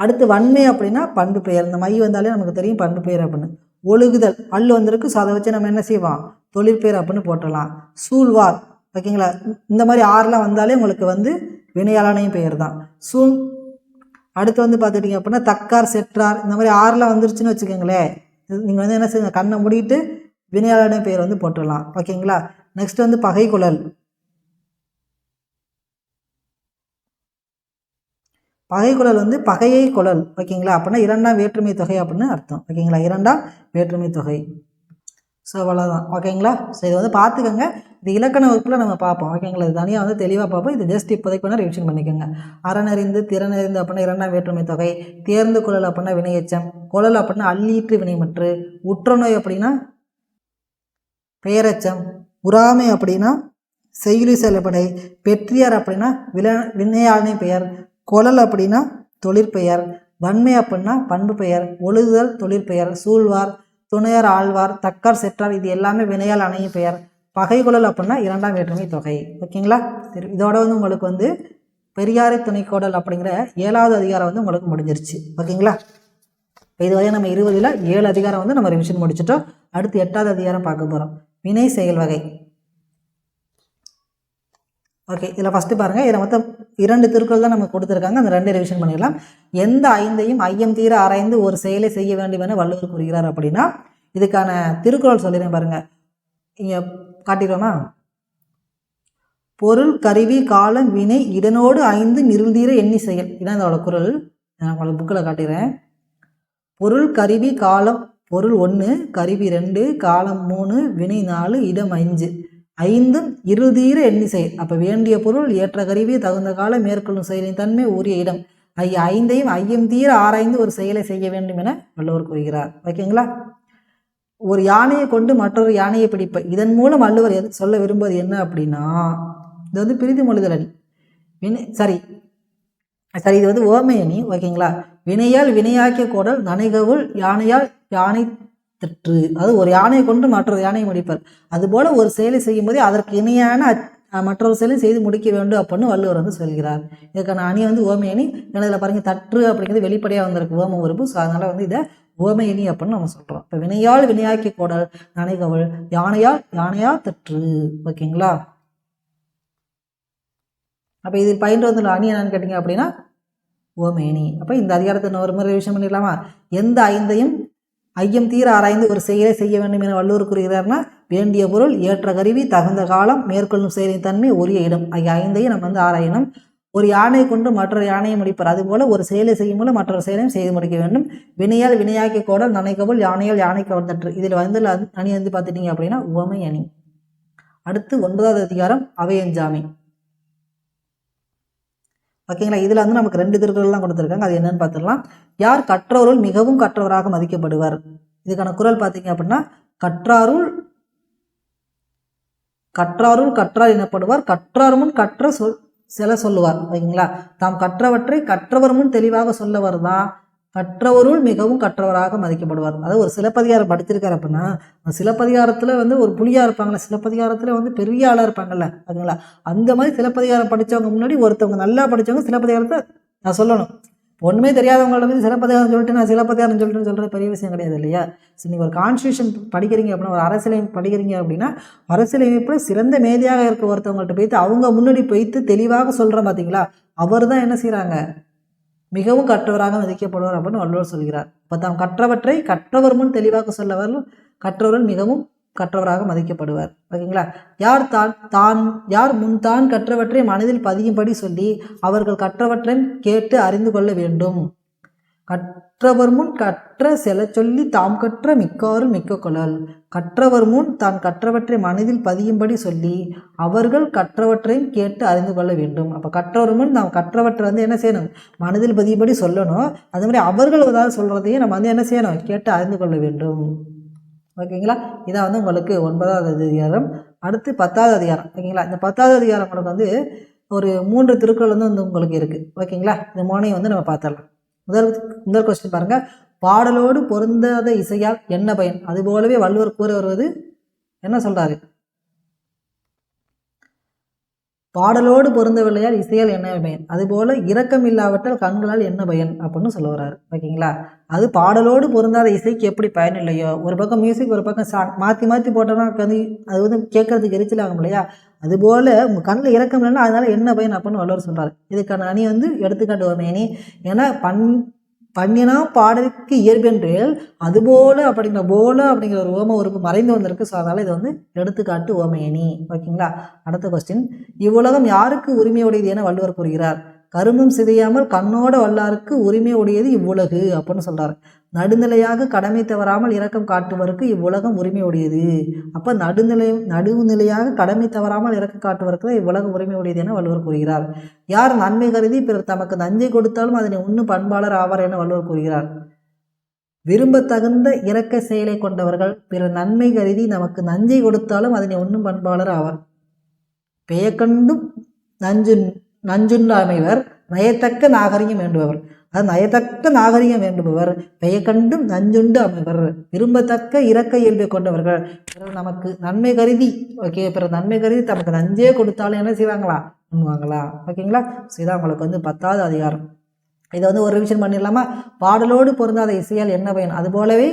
அடுத்து வன்மை அப்படின்னா பண்பு பெயர். இந்த மை வந்தாலே நமக்கு தெரியும் பண்பு பெயர் அப்படின்னு. ஒழுகுதல் அள்ளு வந்திருக்கு. ஸோ அதை வச்சு நம்ம என்ன செய்வோம் தொழிற்பெயர் அப்படின்னு போட்டலாம். சூழ்வார். ஓகேங்களா. இந்த மாதிரி ஆறுலாம் வந்தாலே உங்களுக்கு வந்து வினையாளனையும் பெயர் தான். அடுத்து வந்து பார்த்துட்டிங்க அப்படின்னா தக்கார் செற்றார் இந்த மாதிரி ஆறுலாம் வந்துருச்சுன்னு வச்சுக்கோங்களேன். நீங்கள் வந்து என்ன செய்யுங்க கண்ணை மூடிட்டு வினையாளனையும் பெயர் வந்து போட்டுடலாம். ஓகேங்களா. நெக்ஸ்ட் வந்து பகை குழல். பகை குழல் வந்து பகையை குழல். ஓகேங்களா. அப்படின்னா 2ஆம் வேற்றுமை தொகை அப்படின்னு அர்த்தம். ஓகேங்களா. 2ஆம் வேற்றுமை தொகை. ஸோ அவ்வளோதான். ஓகேங்களா. ஸோ இதை வந்து பார்த்துக்கோங்க. இது இலக்கண வகுப்பில் நம்ம பார்ப்போம். ஓகேங்களா. இது தனியாக வந்து தெளிவாக பார்ப்போம். இது ஜஸ்ட் இப்போதைக்கு வேணால் ரிவிஷன் பண்ணிக்கோங்க. அறனறிந்து திறனறிந்து அப்படின்னா 2ஆம் வேற்றுமை தொகை. தேர்ந்து குழல் அப்படின்னா வினையெச்சம். குழல் அப்படின்னா அல்லீற்று வினைமுற்று. உற்றநோய் அப்படின்னா பெயரச்சம். உறாமை அப்படின்னா செய்யுளிசை அளபடை. பெற்றியார் அப்படின்னா வினையாளனை பெயர். கொழல் அப்படின்னா தொழிற்பெயர். வன்மை அப்படின்னா பண்பு பெயர். ஒழுகுதல் தொழிற்பெயர். சூழ்வார் துணையார் ஆழ்வார் தக்கார் செற்றார் இது எல்லாமே வினையால் அணையும் பெயர். பகை குழல் அப்படின்னா 2ஆம் வேற்றுமை தொகை. ஓகேங்களா. சரி, இதோட வந்து உங்களுக்கு வந்து பெரியாரை துணைக்கோடல் அப்படிங்கிற 7வது அதிகாரம் வந்து உங்களுக்கு முடிஞ்சிருச்சு. ஓகேங்களா. இப்போ இதுவரை நம்ம 20ல் 7 அதிகாரம் வந்து நம்ம ரிவிஷன் முடிச்சிட்டோம். அடுத்து 8வது அதிகாரம் பார்க்க போகிறோம். வினை செயல் வகை. ஓகே, இதில் ஃபஸ்ட்டு பாருங்கள். இதில் மொத்தம் 2 திருக்குறள் தான் நமக்கு கொடுத்துருக்காங்க. அந்த 2 ரிவிஷன் பண்ணிடலாம். எந்த 5ஐயும் ஐயம் தீர ஆராய்ந்து ஒரு செயலை செய்ய வேண்டும் என வள்ளுவர் கூறுகிறார் அப்படின்னா இதுக்கான திருக்குறள் சொல்லிடுறேன் பாருங்கள். இங்கே காட்டிடுவோமா. பொருள் கருவி காலம் வினை இதனோடு 5 நிருள்தீர எண்ணி செயல். இதான் இதோட குறள். நான் உங்களுக்கு புக்கில் காட்டிடுறேன். பொருள் கருவி காலம். பொருள் 1, கருவி 2, காலம் 3, வினை 4, இடம் 5. 5ம் இருதீர எண்ணி செயல். அப்போ வேண்டிய பொருள் ஏற்ற கருவி தகுந்த காலம் மேற்கொள்ளும் செயலின் தன்மை உரிய இடம் 5ஐயும் ஐயம் தீர ஆராய்ந்து ஒரு செயலை செய்ய வேண்டும் என வள்ளுவர் கூறுகிறார். ஓகேங்களா. ஒரு யானையை கொண்டு மற்றொரு யானையை பிடிப்ப. இதன் மூலம் வள்ளுவர் சொல்ல விரும்புவது என்ன அப்படின்னா இது வந்து பிரிதி மொழிதல் அணி. சரி இது வந்து ஓமை அணி. ஓகேங்களா. வினையால் வினையாக்கிய கோடல் நனைகவுள் யானையால் யானை தற்று. அது ஒரு யானையை கொண்டு மற்றொரு யானையை முடிப்பார். அதுபோல ஒரு செயலை செய்யும் போதே அதற்கு இணையான மற்றொரு செயலை செய்து முடிக்க வேண்டும் அப்படின்னு வள்ளுவர் வந்து சொல்கிறார். இதுக்கான அணி வந்து ஓமை அணி. ஏன்னா இதில் பாருங்க தற்று அப்படிங்கிறது வெளிப்படையாக வந்திருக்கு ஓம உறுப்பு. ஸோ அதனால வந்து இதை ஓமை அணி அப்படின்னு நம்ம சொல்கிறோம். இப்போ வினையால் வினையாக்கிய கோடல் நனைகவள் யானையா தற்று. ஓகேங்களா. அப்போ இதில் பயின்று வந்துள்ள அணி என்னன்னு கேட்டிங்க அப்படின்னா ஓமை அணி. அப்போ இந்த அதிகாரத்தை ஒரு முறை ரிவிஷன் பண்ணிடலாமா. எந்த 5ஐயும் ஐயம் தீர ஆராய்ந்து ஒரு செயலை செய்ய வேண்டும் என வள்ளுவர் கூறுகிறார்னா வேண்டிய பொருள் ஏற்ற கருவி தகுந்த காலம் மேற்கொள்ளும் செயலின் தன்மை உரிய இடம் 5ஐயும் நம்ம வந்து ஆராயணும். ஒரு யானை கொண்டு மற்றொரு யானையை முடிப்பார். அதுபோல ஒரு செயலை செய்யும் போது மற்றொரு செயலையும் செய்து முடிக்க வேண்டும். வினையால் வினையாக்கி கோடல் நனைக்கபோல் யானையால் யானை கவர்ந்தற்று. இதில் வந்து அணி வந்து பார்த்துட்டீங்க அப்படின்னா உவமை அணி. அடுத்து 9வது அதிகாரம் அவையஞ்சாமை. ஓகேங்களா, இதில் வந்து நமக்கு 2 திருக்குறள்லாம் கொடுத்துருக்காங்க. அது என்னன்னு பார்த்துடலாம். யார் கற்றவருள் மிகவும் கற்றவராக மதிக்கப்படுவர்? இதுக்கான குறள் பார்த்தீங்க அப்படின்னா கற்றாருள் கற்றார் எனப்படுவார், கற்றார் முன் கற்ற சில சொல்லுவார். ஓகேங்களா, தாம் கற்றவற்றை கற்றவர் முன் தெளிவாக சொல்லவர் தான் கற்றவருள் மிகவும் கற்றவராக மதிக்கப்படுவார். அதாவது ஒரு சிலப்பதிகாரம் படிச்சிருக்காரு அப்படின்னா சிலப்பதிகாரத்தில் வந்து ஒரு புலியா இருப்பாங்களே, சிலப்பதிகாரத்தில் வந்து பெரிய ஆளாக இருப்பாங்கல்ல. ஓகேங்களா, அந்த மாதிரி சிலப்பதிகாரம் படித்தவங்க முன்னாடி ஒருத்தவங்க நல்லா படித்தவங்க சிலப்பதிகாரத்தை நான் சொல்லணும். ஒன்றுமே தெரியாதவங்களோட வந்து சிலப்பதிகாரம் சொல்லிட்டு நான் சிலப்பதிகாரம் சொல்லிட்டுன்னு சொல்கிற பெரிய விஷயம் கிடையாது இல்லையா. ஸோ நீங்கள் ஒரு கான்ஸ்டியூஷன் படிக்கிறீங்க அப்படின்னா, ஒரு அரசியலமைப்பு படிக்கிறீங்க அப்படின்னா, அரசியலமைப்பில் சிறந்த மேதையாக இருக்க ஒருத்தவங்கள்ட்ட போய்த்து அவங்க முன்னாடி போய்த்து தெளிவாக சொல்கிறோம் பார்த்தீங்களா, அவர் தான் என்ன செய்கிறாங்க, மிகவும் கற்றவராக மதிக்கப்படுவார் அப்படின்னு வள்ளுவர் சொல்கிறார். இப்போ தாம் கற்றவற்றை கற்றவர் முன் தெளிவாக சொல்லவர் கற்றவர்கள் மிகவும் கற்றவராக மதிக்கப்படுவார். ஓகேங்களா, யார் முன் தான் கற்றவற்றை மனதில் பதியும்படி சொல்லி அவர்கள் கற்றவற்றை கேட்டு அறிந்து கொள்ள வேண்டும். கற்றவர் முன் கற்ற செல சொல்லி தாம் கற்ற மிக்காரும் மிக்க கொள்ளல். கற்றவர் முன் தான் கற்றவற்றை மனதில் பதியும்படி சொல்லி அவர்கள் கற்றவற்றையும் கேட்டு அறிந்து கொள்ள வேண்டும். அப்போ கற்றவர் முன் நாம் கற்றவற்றை வந்து என்ன செய்யணும், மனதில் பதியும்படி சொல்லணும். அது மாதிரி அவர்கள் ஏதாவது சொல்கிறதையும் நம்ம வந்து என்ன செய்யணும், கேட்டு அறிந்து கொள்ள வேண்டும். ஓகேங்களா, இதான் வந்து உங்களுக்கு 9வது அதிகாரம். அடுத்து 10வது அதிகாரம். ஓகேங்களா, இந்த 10வது அதிகாரம் உங்களுக்கு வந்து ஒரு 3 திருக்குறள் வந்து உங்களுக்கு இருக்குது. ஓகேங்களா, இந்த 3ஐயும் வந்து நம்ம பார்த்துடலாம். முதல் கொஸ்டின் பாருங்க. பாடலோடு பொருந்தாத இசையால் என்ன பயன்? அதுபோலவே வள்ளுவர் கூற வருவது என்ன சொல்றாரு, பாடலோடு பொருந்தவில்லையால் இசையால் என்ன பயன், அதுபோல இரக்கம் இல்லாவிட்டால் கண்களால் என்ன பயன் அப்படின்னு சொல்ல வர்றாரு. ஓகேங்களா, அது பாடலோடு பொருந்தாத இசைக்கு எப்படி பயன் இல்லையோ, ஒரு பக்கம் மியூசிக் ஒரு பக்கம் சாங் மாற்றி மாற்றி போட்டோம்னா அது வந்து கேட்கறதுக்கு எரிச்சல் ஆகும் இல்லையா, அதுபோல் உங்கள் கண்ணில் இறக்கம் இல்லைன்னா அதனால என்ன பயன் அப்படின்னு வள்ளுவர் சொல்கிறார். இதுக்கான அணி வந்து எடுத்துக்காட்டு வமையணி. ஏன்னா பண்ணினா பாடலுக்கு இயல்பென்றேல் அதுபோல அப்படிங்கிற ஒரு ஓம உறுப்பு மறைந்து வந்திருக்கு. ஸோ அதனால் இது வந்து எடுத்துக்காட்டு ஓமையணி. ஓகேங்களா, அடுத்த கொஸ்டின். இவ்வுலகம் யாருக்கு உரிமையுடையது என வள்ளுவர் கூறுகிறார்? கரும்பும் சிதையாமல் கண்ணோட வல்லாருக்கு உரிமை உடையது இவ்வுலகு அப்படின்னு சொல்கிறார். நடுநிலையாக கடமை தவறாமல் இரக்கம் காட்டுவருக்கு இவ்வுலகம் உரிமை உடையது. அப்போ நடுநிலையாக கடமை தவறாமல் இரக்கம் காட்டுவருக்கு தான் இவ்வுலகம் உரிமை உடையது என வள்ளுவர் கூறுகிறார். யார் நன்மை கருதி பிறர் தமக்கு நஞ்சை கொடுத்தாலும் அதனை உண்ணும் பண்பாளர் ஆவார் என வள்ளுவர் கூறுகிறார். விரும்பத்தகுந்த இரக்க செயலை கொண்டவர்கள் பிறர் நன்மை கருதி நமக்கு நஞ்சை கொடுத்தாலும் அதனை உண்ணும் பண்பாளர் ஆவார். பெயக்கண்டும் நஞ்சுண்ட அமைவர் நயத்தக்க நாகரிகம் வேண்டுபவர். அது நயத்தக்க நாகரிகம் வேண்டுபவர் பெயக்கண்டும் நஞ்சுண்டு அமைவர். விரும்பத்தக்க இரக்க இயல்பை கொண்டவர்கள் பிறர் நமக்கு நன்மை கருதி பிறர் நன்மை கருதி தமக்கு நஞ்சே கொடுத்தாலும் என்ன செய்வாங்களா, பண்ணுவாங்களா. ஓகேங்களா, ஸோ இதான் உங்களுக்கு வந்து 10வது அதிகாரம். இதை வந்து ஒரு ரிவிஷன் பண்ணிடலாமா. பாடலோடு பொருந்தாத இசையால் என்ன பயன், அதுபோலவே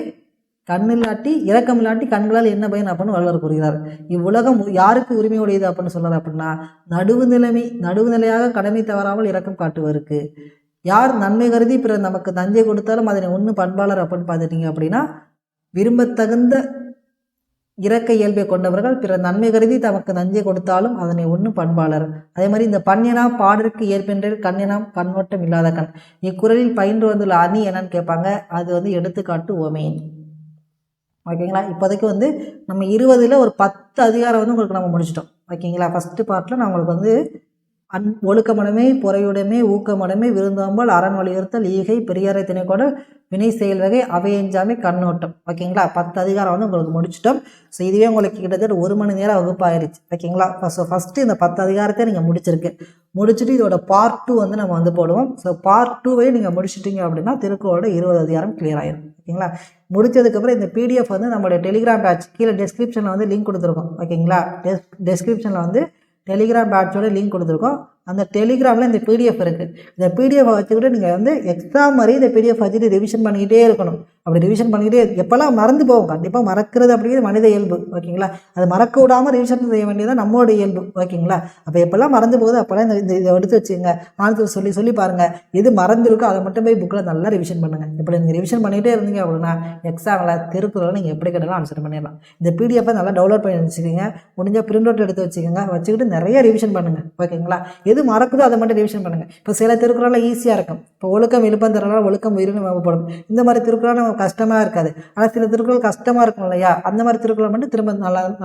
கண்ணில்லாட்டி இரக்கமில்லாட்டி கண்களால் என்ன பயன் அப்படின்னு வள்ளுவர் கூறுகிறார். இவ்வுலகம் யாருக்கு உரிமை உடையது அப்படின்னு சொல்றாரு அப்படின்னா நடுவுநிலையாக கடமை தவறாமல் இரக்கம் காட்டுவருக்கு. யார் நன்மை கருதி பிறர் நமக்கு நஞ்சை கொடுத்தாலும் அதனை ஒன்று பண்பாளர் அப்படின்னு பார்த்துட்டீங்க அப்படின்னா விரும்பத்தகுந்த இரக்க இயல்பை கொண்டவர்கள் பிறர் நன்மை கருதி தமக்கு நஞ்சை கொடுத்தாலும் அதனை ஒன்று பண்பாளர். அதே மாதிரி இந்த பன்னினாம் பாடற்கு ஏற்பென்ற கண்ணினாம் கண்ணோட்டம் இல்லாத கண். இக்குறளில் பயின்று வந்துள்ள அணி என்னன்னு கேட்பாங்க. அது வந்து எடுத்துக்காட்டு ஓமையின். ஓகேங்களா, இப்போதைக்கு வந்து நம்ம 20ல் ஒரு 10 அதிகாரம் வந்து உங்களுக்கு நம்ம முடிச்சிட்டோம். ஓகேங்களா, ஃபஸ்ட்டு பார்ட்டில் நான் உங்களுக்கு வந்து ஒழுக்கமடமை பொறையுடைமை ஊக்கமடமை விருந்தோம்பல் அரண் வலியுறுத்தல் ஈகை பெரியாரை திணைக்கோடல் வினை செயல் வகை அவையஞ்சாமை கண்ணோட்டம். ஓகேங்களா, 10 அதிகாரம் வந்து உங்களுக்கு முடிச்சிட்டோம். ஸோ இதுவே உங்களுக்கு கிட்டத்தட்ட 1 மணி நேரம் வகுப்பாயிருச்சு. ஓகேங்களா, ஸோ ஃபஸ்ட்டு இந்த 10 அதிகாரத்தை நீங்கள் முடிச்சுட்டு இதோட பார்ட் 2 வந்து நம்ம வந்து போடுவோம். ஸோ பார்ட் 2வே நீங்கள் முடிச்சிட்டிங்க அப்படின்னா திருக்குறளோட 20 அதிகாரம் கிளியர் ஆயிடும். ஓகேங்களா, முடிச்சதுக்கப்புறம் இந்த பிடிஎஃப் வந்து நம்மளுடைய டெலிகிராம் பேட்ச் கீழே டெஸ்கிரிப்ஷனில் வந்து லிங்க் கொடுத்துருக்கோம். ஓகேங்களா, டெஸ்கிரிப்ஷனில் வந்து டெலிகிராம் பேட்சோட லிங்க் கொடுத்துருக்கோம். அந்த டெலிகிராமில் இந்த பிடிஎஃப் இருக்குது. இந்த பிடிஎஃப் வச்சுக்கிட்டு நீங்கள் வந்து எக்ஸாம் மாதிரி இந்த பிடிஎஃப் வச்சுட்டு ரிவிஷன் பண்ணிக்கிட்டே இருக்கணும். அப்படி ரிவிஷன் பண்ணிக்கிட்டே எப்போல்லாம் மறந்து போகும், கண்டிப்பாக மறக்கிறது அப்படிங்கிறது மனித இயல்பு. ஓகேங்களா, அது மறக்க விடாமல் ரிவிஷன் செய்ய வேண்டியது நம்மளோட இயல்பு. ஓகேங்களா, அப்போ எப்போல்லாம் மறந்து போகுது அப்போல்லாம் இந்த இதை எடுத்து வச்சுங்க. ஆன்சர் சொல்லி பாருங்கள். எது மறந்துருக்கோ அதை மட்டும் போய் புக்கில் நல்லா ரிவிஷன் பண்ணுங்கள். இப்படி நீங்கள் ரிவிஷன் பண்ணிகிட்டே இருந்தீங்க அப்படின்னா எக்ஸாமில் திருக்குறள் நீங்கள் எப்படி கேட்டாலும் ஆன்சர் பண்ணிடலாம். இந்த பிடிஎஃப்பை நல்லா டவுன்லோட் பண்ணி வச்சுக்கோங்க. முடிஞ்சால் பிரிண்ட் அவுட் எடுத்து வச்சுக்கோங்க. வச்சுக்கிட்டு நிறைய ரிவிஷன் பண்ணுங்கள். ஓகேங்களா, எது மறக்குதோ அதை மட்டும் ரிவிஷன் பண்ணுங்கள். இப்போ சில திருக்குறள் ஈஸியாக இருக்கும். இப்போ ஒழுக்கம் விழுப்பம் தரலாம், ஒழுக்கம் உயிரினு மேம்படும். இந்த மாதிரி திருக்குறள் நம்ம கஷ்டமாக இருக்காது. ஆனால் சில திருக்குறள் கஷ்டமாக இருக்கும் இல்லையா, அந்த மாதிரி திருக்குறள் மட்டும் திரும்ப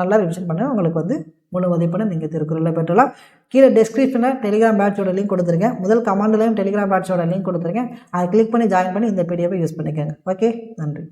நல்லா ரிவிஷன் பண்ண உங்களுக்கு வந்து முழு மதிப்பெண்ணை நீங்கள் திருக்குறளில் பெற்றலாம். கீழே டெஸ்கிரிப்ஷனில் டெலிகிராம் பேட்சோட லிங்க் கொடுத்துருக்கேன். முதல் கமெண்ட்லையும் டெலிகிராம் பேட்சோட லிங்க் கொடுத்துருக்கேன். அதை கிளிக் பண்ணி ஜாயின் பண்ணி இந்த பிடிஎஃபை யூஸ் பண்ணிக்கோங்க. ஓகே, நன்றி.